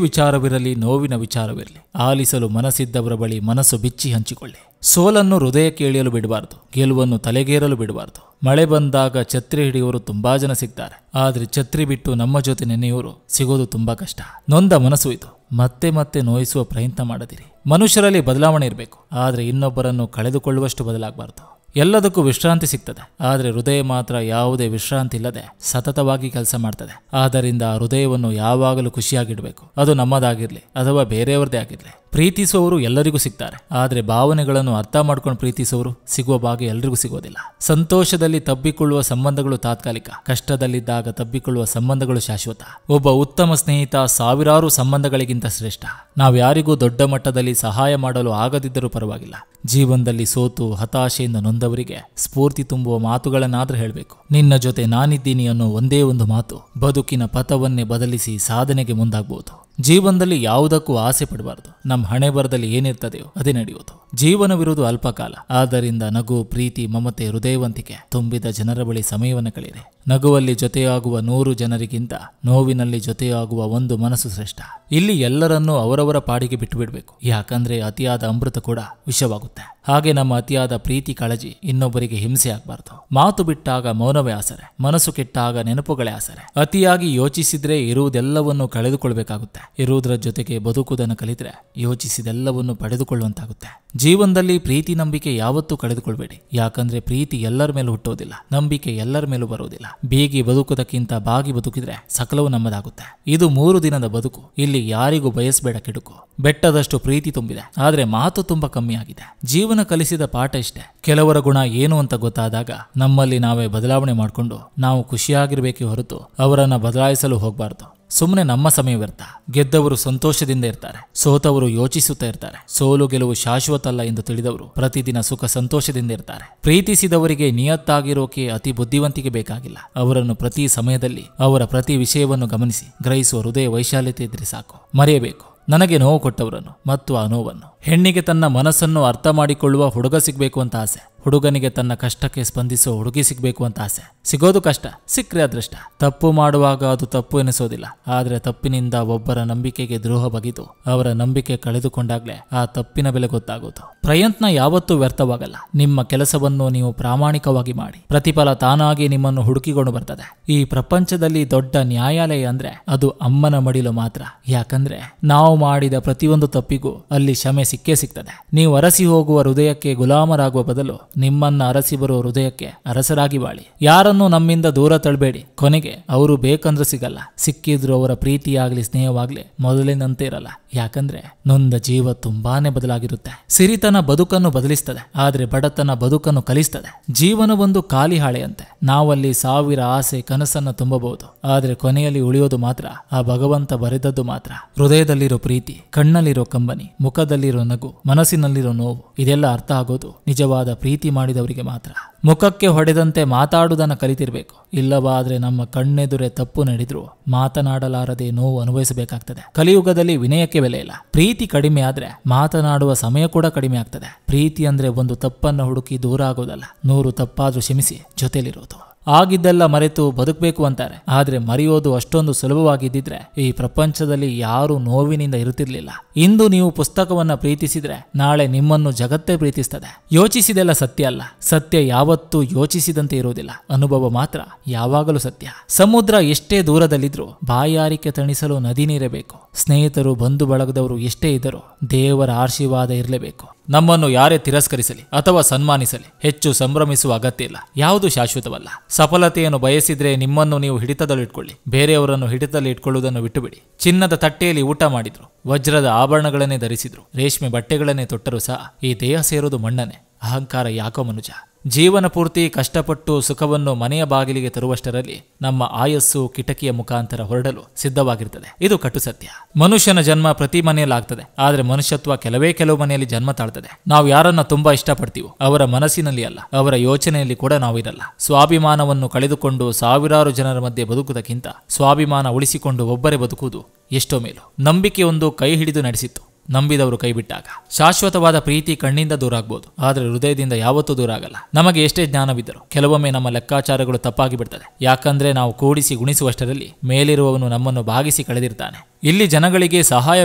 ವಿಚಾರವಿರಲಿ, ನೋವಿನ ವಿಚಾರವಿರಲಿ, ಆಲಿಸಲು ಮನಸ್ಸಿದ್ದವರ ಬಳಿ ಮನಸ್ಸು ಬಿಚ್ಚಿ ಹಂಚಿಕೊಳ್ಳಿ. ಸೋಲನ್ನು ಹೃದಯಕ್ಕೆ ಎಳೆಯಲು ಬಿಡಬಾರದು, ಗೆಲುವನ್ನು ತಲೆಗೇರಲು ಬಿಡಬಾರದು. ಮಳೆ ಬಂದಾಗ ಛತ್ರಿ ಹಿಡಿಯೋರು ತುಂಬಾ ಜನ ಸಿಗ್ತಾರೆ, ಆದ್ರೆ ಛತ್ರಿ ಬಿಟ್ಟು ನಮ್ಮ ಜೊತೆ ನೆನೆಯೋರು ಸಿಗೋದು ತುಂಬಾ ಕಷ್ಟ. ನೊಂದ ಮನಸ್ಸು ಇದು, ಮತ್ತೆ ಮತ್ತೆ ನೋಯಿಸುವ ಪ್ರಯತ್ನ ಮಾಡದಿರಿ. ಮನುಷ್ಯರಲ್ಲಿ ಬದಲಾವಣೆ ಇರಬೇಕು, ಆದ್ರೆ ಇನ್ನೊಬ್ಬರನ್ನು ಕಳೆದುಕೊಳ್ಳುವಷ್ಟು ಬದಲಾಗಬಾರದು. ಎಲ್ಲದಕ್ಕೂ ವಿಶ್ರಾಂತಿ ಸಿಗ್ತದೆ, ಆದರೆ ಹೃದಯ ಮಾತ್ರ ಯಾವುದೇ ವಿಶ್ರಾಂತಿ ಇಲ್ಲದೆ ಸತತವಾಗಿ ಕೆಲಸ ಮಾಡ್ತದೆ. ಆದ್ದರಿಂದ ಆ ಹೃದಯವನ್ನು ಯಾವಾಗಲೂ ಖುಷಿಯಾಗಿಡಬೇಕು. ಅದು ನಮ್ಮದಾಗಿರ್ಲಿ ಅಥವಾ ಬೇರೆಯವ್ರದೇ ಆಗಿರ್ಲಿ. ಪ್ರೀತಿಸುವವರು ಎಲ್ಲರಿಗೂ ಸಿಗ್ತಾರೆ, ಆದರೆ ಭಾವನೆಗಳನ್ನು ಅರ್ಥ ಮಾಡ್ಕೊಂಡು ಪ್ರೀತಿಸುವವರು ಸಿಗುವ ಭಾಗ್ಯ ಎಲ್ರಿಗೂ ಸಿಗೋದಿಲ್ಲ. ಸಂತೋಷದಲ್ಲಿ ತಬ್ಬಿಕೊಳ್ಳುವ ಸಂಬಂಧಗಳು ತಾತ್ಕಾಲಿಕ, ಕಷ್ಟದಲ್ಲಿದ್ದಾಗ ತಬ್ಬಿಕೊಳ್ಳುವ ಸಂಬಂಧಗಳು ಶಾಶ್ವತ. ಒಬ್ಬ ಉತ್ತಮ ಸ್ನೇಹಿತ ಸಾವಿರಾರು ಸಂಬಂಧಗಳಿಗಿಂತ ಶ್ರೇಷ್ಠ. ನಾವು ಯಾರಿಗೂ ದೊಡ್ಡ ಮಟ್ಟದಲ್ಲಿ ಸಹಾಯ ಮಾಡಲು ಆಗದಿದ್ದರೂ ಪರವಾಗಿಲ್ಲ. ಜೀವನದಲ್ಲಿ ಸೋತು ಹತಾಶೆಯಿಂದ ನೊಂದವರಿಗೆ ಸ್ಫೂರ್ತಿ ತುಂಬುವ ಮಾತುಗಳನ್ನಾದ್ರೂ ಹೇಳಬೇಕು. ನಿನ್ನ ಜೊತೆ ನಾನಿದ್ದೀನಿ ಅನ್ನೋ ಒಂದೇ ಒಂದು ಮಾತು ಬದುಕಿನ ಪಥವನ್ನೇ ಬದಲಿಸಿ ಸಾಧನೆಗೆ ಮುಂದಾಗಬಹುದು. ಜೀವನದಲ್ಲಿ ಯಾವುದಕ್ಕೂ ಆಸೆ ಪಡಬಾರದು. ನಮ್ಮ ಹಣೆ ಬರದಲ್ಲಿ ಏನಿರ್ತದೆಯೋ ಅದೇ ನಡೆಯುವುದು. ಜೀವನವಿರುವುದು ಅಲ್ಪಕಾಲ, ಆದ್ದರಿಂದ ನಗು, ಪ್ರೀತಿ, ಮಮತೆ, ಹೃದಯವಂತಿಕೆ ತುಂಬಿದ ಜನರ ಬಳಿ ಸಮಯವನ್ನು ಕಳೆಯಿರಿ. ನಗುವಲ್ಲಿ ಜೊತೆಯಾಗುವ 100 ಜನರಿಗಿಂತ ನೋವಿನಲ್ಲಿ ಜೊತೆಯಾಗುವ ಒಂದು ಮನಸ್ಸು ಶ್ರೇಷ್ಠ. ಇಲ್ಲಿ ಎಲ್ಲರನ್ನೂ ಅವರವರ ಪಾಡಿಗೆ ಬಿಟ್ಟು ಬಿಡಬೇಕು, ಯಾಕಂದ್ರೆ ಅತಿಯಾದ ಅಮೃತ ಕೂಡ ವಿಷವಾಗುತ್ತೆ. ಹಾಗೆ ನಮ್ಮ ಅತಿಯಾದ ಪ್ರೀತಿ ಕಾಳಜಿ ಇನ್ನೊಬ್ಬರಿಗೆ ಹಿಂಸೆ ಆಗಬಾರ್ದು. ಮಾತು ಬಿಟ್ಟಾಗ ಮೌನವೇ ಆಸರೆ, ಮನಸ್ಸು ಕೆಟ್ಟಾಗ ನೆನಪುಗಳೇ ಆಸರೆ. ಅತಿಯಾಗಿ ಯೋಚಿಸಿದ್ರೆ ಇರುವುದೆಲ್ಲವನ್ನು ಕಳೆದುಕೊಳ್ಬೇಕಾಗುತ್ತೆ. ಇರುವುದರ ಜೊತೆಗೆ ಬದುಕುವುದನ್ನು ಕಲಿತ್ರೆ ಯೋಚಿಸಿದೆಲ್ಲವನ್ನು ಪಡೆದುಕೊಳ್ಳುವಂತಾಗುತ್ತೆ. ಜೀವನದಲ್ಲಿ ಪ್ರೀತಿ, ನಂಬಿಕೆ ಯಾವತ್ತೂ ಕಳೆದುಕೊಳ್ಬೇಡಿ. ಯಾಕಂದ್ರೆ ಪ್ರೀತಿ ಎಲ್ಲರ ಮೇಲೂ ಹುಟ್ಟೋದಿಲ್ಲ, ನಂಬಿಕೆ ಎಲ್ಲರ ಮೇಲೂ ಬರೋದಿಲ್ಲ. ಬೀಗಿ ಬದುಕುವುದಕ್ಕಿಂತ ಬಾಗಿ ಬದುಕಿದ್ರೆ ಸಕಲವು ನಮ್ಮದಾಗುತ್ತೆ. ಇದು 3 ದಿನದ ಬದುಕು. ಇಲ್ಲಿ ಯಾರಿಗೂ ಬಯಸಬೇಡ ಕೆಡುಕು. ಬೆಟ್ಟದಷ್ಟು ಪ್ರೀತಿ ತುಂಬಿದೆ, ಆದ್ರೆ ಮಾತು ತುಂಬಾ ಕಮ್ಮಿ ಆಗಿದೆ. ಜೀವನ ಕಲಿಸಿದ ಪಾಠ ಇಷ್ಟೇ. ಕೆಲವರ ಗುಣ ಏನು ಅಂತ ಗೊತ್ತಾದಾಗ ನಮ್ಮಲ್ಲಿ ನಾವೇ ಬದಲಾವಣೆ ಮಾಡಿಕೊಂಡು ನಾವು ಖುಷಿಯಾಗಿರ್ಬೇಕೇ ಹೊರತು ಅವರನ್ನ ಬದಲಾಯಿಸಲು ಹೋಗಬಾರ್ದು. ಸುಮ್ಮನೆ ನಮ್ಮ ಸಮಯ ವ್ಯರ್ಥ. ಗೆದ್ದವರು ಸಂತೋಷದಿಂದ ಇರ್ತಾರೆ, ಸೋತವರು ಯೋಚಿಸುತ್ತಾ ಇರ್ತಾರೆ. ಸೋಲು ಗೆಲುವು ಶಾಶ್ವತ ಅಲ್ಲ ಎಂದು ತಿಳಿದವರು ಪ್ರತಿದಿನ ಸುಖ ಸಂತೋಷದಿಂದ ಇರ್ತಾರೆ. ಪ್ರೀತಿಸಿದವರಿಗೆ ನಿಯತ್ತಾಗಿರೋಕೆ ಅತಿ ಬುದ್ಧಿವಂತಿಕೆ ಬೇಕಾಗಿಲ್ಲ. ಅವರನ್ನು ಪ್ರತಿ ಸಮಯದಲ್ಲಿ ಅವರ ಪ್ರತಿ ವಿಷಯವನ್ನು ಗಮನಿಸಿ ಗ್ರಹಿಸುವ ಹೃದಯ ವೈಶಾಲ್ಯತೆ ಇದ್ರೆ ಸಾಕು. ಮರೆಯಬೇಕು ನನಗೆ ನೋವು ಕೊಟ್ಟವರನ್ನು ಮತ್ತು ಆ ನೋವನ್ನು. ಹೆಣ್ಣಿಗೆ ತನ್ನ ಮನಸ್ಸನ್ನು ಅರ್ಥ ಮಾಡಿಕೊಳ್ಳುವ ಹುಡುಗ ಸಿಗಬೇಕು ಅಂತ ಆಸೆ, ಹುಡುಗನಿಗೆ ತನ್ನ ಕಷ್ಟಕ್ಕೆ ಸ್ಪಂದಿಸೋ ಹುಡುಗಿ ಸಿಗಬೇಕು ಅಂತ ಆಸೆ. ಸಿಗೋದು ಕಷ್ಟ, ಸಿಕ್ಕರೆ ಅದೃಷ್ಟ. ತಪ್ಪು ಮಾಡುವಾಗ ಅದು ತಪ್ಪು ಎನಿಸೋದಿಲ್ಲ, ಆದರೆ ತಪ್ಪಿನಿಂದ ಒಬ್ಬರ ನಂಬಿಕೆಗೆ ದ್ರೋಹ ಬಗೆದು ಅವರ ನಂಬಿಕೆ ಕಳೆದುಕೊಂಡಾಗ್ಲೇ ಆ ತಪ್ಪಿನ ಬೆಲೆ ಗೊತ್ತಾಗೋದು. ಪ್ರಯತ್ನ ಯಾವತ್ತೂ ವ್ಯರ್ಥವಾಗಲ್ಲ. ನಿಮ್ಮ ಕೆಲಸವನ್ನು ನೀವು ಪ್ರಾಮಾಣಿಕವಾಗಿ ಮಾಡಿ, ಪ್ರತಿಫಲ ತಾನಾಗಿ ನಿಮ್ಮನ್ನು ಹುಡುಕಿಕೊಂಡು ಬರ್ತದೆ. ಈ ಪ್ರಪಂಚದಲ್ಲಿ ದೊಡ್ಡ ನ್ಯಾಯಾಲಯ ಅಂದ್ರೆ ಅದು ಅಮ್ಮನ ಮಡಿಲು ಮಾತ್ರ. ಯಾಕಂದ್ರೆ ನಾವು ಮಾಡಿದ ಪ್ರತಿಯೊಂದು ತಪ್ಪಿಗೂ ಅಲ್ಲಿ ಕ್ಷಮೆ ಸಿಕ್ಕೇ ಸಿಗ್ತದೆ. ನೀವು ಅರಸಿ ಹೋಗುವ ಹೃದಯಕ್ಕೆ ಗುಲಾಮರಾಗುವ ಬದಲು ನಿಮ್ಮನ್ನ ಅರಸಿ ಬರುವ ಹೃದಯಕ್ಕೆ ಅರಸರಾಗಿ ಬಾಳಿ. ಯಾರನ್ನೂ ನಮ್ಮಿಂದ ದೂರ ತಳ್ಳಬೇಡಿ. ಕೊನೆಗೆ ಅವರು ಬೇಕಂದ್ರೂ ಸಿಗಲ್ಲ, ಸಿಕ್ಕಿದ್ರು ಅವರ ಪ್ರೀತಿಯಾಗ್ಲಿ ಸ್ನೇಹವಾಗ್ಲಿ ಮೊದಲಿನಂತೆ ಇರಲ್ಲ. ಯಾಕಂದ್ರೆ ನೊಂದ ಜೀವ ತುಂಬಾನೇ ಬದಲಾಗಿರುತ್ತೆ. ಸಿರಿತನ ಬದುಕನ್ನು ಬದಲಿಸ್ತದೆ, ಆದ್ರೆ ಬಡತನ ಬದುಕನ್ನು ಕಲಿಸ್ತದೆ. ಜೀವನ ಒಂದು ಖಾಲಿ ಹಾಳೆಯಂತೆ. ನಾವಲ್ಲಿ 1000 ಆಸೆ ಕನಸನ್ನ ತುಂಬಬಹುದು, ಆದ್ರೆ ಕೊನೆಯಲ್ಲಿ ಉಳಿಯೋದು ಮಾತ್ರ ಆ ಭಗವಂತ ಬರೆದದ್ದು ಮಾತ್ರ. ಹೃದಯದಲ್ಲಿರೋ ಪ್ರೀತಿ, ಕಣ್ಣಲ್ಲಿರೋ ಕಂಬನಿ, ಮುಖದಲ್ಲಿರೋ ನಗು, ಮನಸ್ಸಿನಲ್ಲಿರೋ ನೋವು, ಇದೆಲ್ಲ ಅರ್ಥ ಆಗೋದು ನಿಜವಾದ ಪ್ರೀತಿ ಮಾಡಿದವರಿಗೆ ಮಾತ್ರ. ಮುಖಕ್ಕೆ ಹೊಡೆದಂತೆ ಮಾತಾಡುವುದನ್ನು ಕಲಿತಿರ್ಬೇಕು. ಇಲ್ಲವಾದ್ರೆ ನಮ್ಮ ಕಣ್ಣೆದುರೇ ತಪ್ಪು ನಡೆದ್ರು ಮಾತನಾಡಲಾರದೆ ನೋವು ಅನುಭವಿಸಬೇಕಾಗ್ತದೆ. ಕಲಿಯುಗದಲ್ಲಿ ವಿನಯಕ್ಕೆ ಬೆಲೆ ಇಲ್ಲ. ಪ್ರೀತಿ ಕಡಿಮೆ ಆದ್ರೆ ಮಾತನಾಡುವ ಸಮಯ ಕೂಡ ಕಡಿಮೆ ಆಗ್ತದೆ. ಪ್ರೀತಿ ಅಂದ್ರೆ ಒಂದು ತಪ್ಪನ್ನು ಹುಡುಕಿ ದೂರ ಆಗೋದಲ್ಲ, 100 ತಪ್ಪಾದ್ರೂ ಕ್ಷಮಿಸಿ ಜೊತೆಲಿರೋದು. ಆಗಿದ್ದೆಲ್ಲ ಮರೆತು ಬದುಕಬೇಕು ಅಂತಾರೆ. ಆದ್ರೆ ಮರೆಯೋದು ಅಷ್ಟೊಂದು ಸುಲಭವಾಗಿದ್ದಿದ್ರೆ ಈ ಪ್ರಪಂಚದಲ್ಲಿ ಯಾರು ನೋವಿನಿಂದ ಇರುತ್ತಿರ್ಲಿಲ್ಲ. ಇಂದು ನೀವು ಪುಸ್ತಕವನ್ನ ಪ್ರೀತಿಸಿದ್ರೆ ನಾಳೆ ನಿಮ್ಮನ್ನು ಜಗತ್ತೇ ಪ್ರೀತಿಸ್ತದೆ. ಯೋಚಿಸಿದೆಲ್ಲ ಸತ್ಯ ಅಲ್ಲ. ಸತ್ಯ ಯಾವತ್ತೂ ಯೋಚಿಸಿದಂತೆ ಇರುವುದಿಲ್ಲ. ಅನುಭವ ಮಾತ್ರ ಯಾವಾಗಲೂ ಸತ್ಯ. ಸಮುದ್ರ ಎಷ್ಟೇ ದೂರದಲ್ಲಿದ್ರೂ ಬಾಯಾರಿಕೆ ತಣಿಸಲು ನದಿ ನೀರೇ ಬೇಕು. ಸ್ನೇಹಿತರು ಬಂಧು ಬಳಗದವರು ಎಷ್ಟೇ ಇದ್ದರೂ ದೇವರ ಆಶೀರ್ವಾದ ಇರಲೇಬೇಕು. ನಮ್ಮನ್ನು ಯಾರೇ ತಿರಸ್ಕರಿಸಲಿ ಅಥವಾ ಸನ್ಮಾನಿಸಲಿ ಹೆಚ್ಚು ಸಂಭ್ರಮಿಸುವ ಅಗತ್ಯ ಇಲ್ಲ. ಯಾವುದು ಶಾಶ್ವತವಲ್ಲ. ಸಫಲತೆಯನ್ನು ಬಯಸಿದ್ರೆ ನಿಮ್ಮನ್ನು ನೀವು ಹಿಡಿತದಲ್ಲಿಟ್ಕೊಳ್ಳಿ. ಬೇರೆಯವರನ್ನು ಹಿಡಿತದಲ್ಲಿ ಇಟ್ಕೊಳ್ಳುವುದನ್ನು ಬಿಟ್ಟುಬಿಡಿ. ಚಿನ್ನದ ತಟ್ಟೆಯಲ್ಲಿ ಊಟ ಮಾಡಿದ್ರು, ವಜ್ರದ ಆಭರಣಗಳನ್ನೇ ಧರಿಸಿದ್ರು, ರೇಷ್ಮೆ ಬಟ್ಟೆಗಳನ್ನೇ ತೊಟ್ಟರೂ ಸಹ ಈ ದೇಹ ಸೇರೋದು ಮಣ್ಣನೆ. ಅಹಂಕಾರ ಯಾಕೋ ಮನುಜ. ಜೀವನ ಪೂರ್ತಿ ಕಷ್ಟಪಟ್ಟು ಸುಖವನ್ನು ಮನೆಯ ಬಾಗಿಲಿಗೆ ತರುವಷ್ಟರಲ್ಲಿ ನಮ್ಮ ಆಯಸ್ಸು ಕಿಟಕಿಯ ಮುಖಾಂತರ ಹೊರಡಲು ಸಿದ್ಧವಾಗಿರ್ತದೆ. ಇದು ಕಟು ಸತ್ಯ. ಮನುಷ್ಯನ ಜನ್ಮ ಪ್ರತಿ ಮನೆಯಲ್ಲಾಗ್ತದೆ. ಆದ್ರೆ ಮನುಷ್ಯತ್ವ ಕೆಲವು ಮನೆಯಲ್ಲಿ ಜನ್ಮ ತಾಳ್ತದೆ. ನಾವು ಯಾರನ್ನ ತುಂಬಾ ಇಷ್ಟಪಡ್ತೀವೋ ಅವರ ಮನಸ್ಸಿನಲ್ಲಿ ಅಲ್ಲ, ಅವರ ಯೋಚನೆಯಲ್ಲಿ ಕೂಡ ನಾವು ಇರಲ್ಲ. ಸ್ವಾಭಿಮಾನವನ್ನು ಕಳೆದುಕೊಂಡು ಸಾವಿರಾರು ಜನರ ಮಧ್ಯೆ ಬದುಕುವುದಕ್ಕಿಂತ ಸ್ವಾಭಿಮಾನ ಉಳಿಸಿಕೊಂಡು ಒಬ್ಬರೇ ಬದುಕುವುದು ಎಷ್ಟೋ ಮೇಲು. ನಂಬಿಕೆಯೊಂದು ಕೈ ಹಿಡಿದು ನಡೆಸಿತ್ತು. ನಂಬಿದವರು ಕೈ ಬಿಟ್ಟಾಗ ಶಾಶ್ವತವಾದ ಪ್ರೀತಿ ಕಣ್ಣಿಂದ ದೂರ ಆಗ್ಬೋದು, ಆದ್ರೆ ಹೃದಯದಿಂದ ಯಾವತ್ತೂ ದೂರ ಆಗಲ್ಲ. ನಮಗೆ ಎಷ್ಟೇ ಜ್ಞಾನವಿದ್ದರೂ ಕೆಲವೊಮ್ಮೆ ನಮ್ಮ ಲೆಕ್ಕಾಚಾರಗಳು ತಪ್ಪಾಗಿ ಬಿಡ್ತದೆ. ಯಾಕಂದ್ರೆ ನಾವು ಕೂಡಿಸಿ ಗುಣಿಸುವಷ್ಟರಲ್ಲಿ ಮೇಲಿರುವವನು ನಮ್ಮನ್ನು ಭಾಗಿಸಿ ಕಳೆದಿರ್ತಾನೆ. ಇಲ್ಲಿ ಜನಗಳಿಗೆ ಸಹಾಯ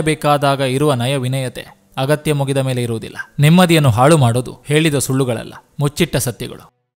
ಬೇಕಾದಾಗ ಇರುವ ನಯ ವಿನಯತೆ ಅಗತ್ಯ ಮುಗಿದ ಮೇಲೆ ಇರುವುದಿಲ್ಲ. ನೆಮ್ಮದಿಯನ್ನು ಹಾಳು ಮಾಡೋದು ಹೇಳಿದ ಸುಳ್ಳುಗಳಲ್ಲ, ಮುಚ್ಚಿಟ್ಟ ಸತ್ಯಗಳು.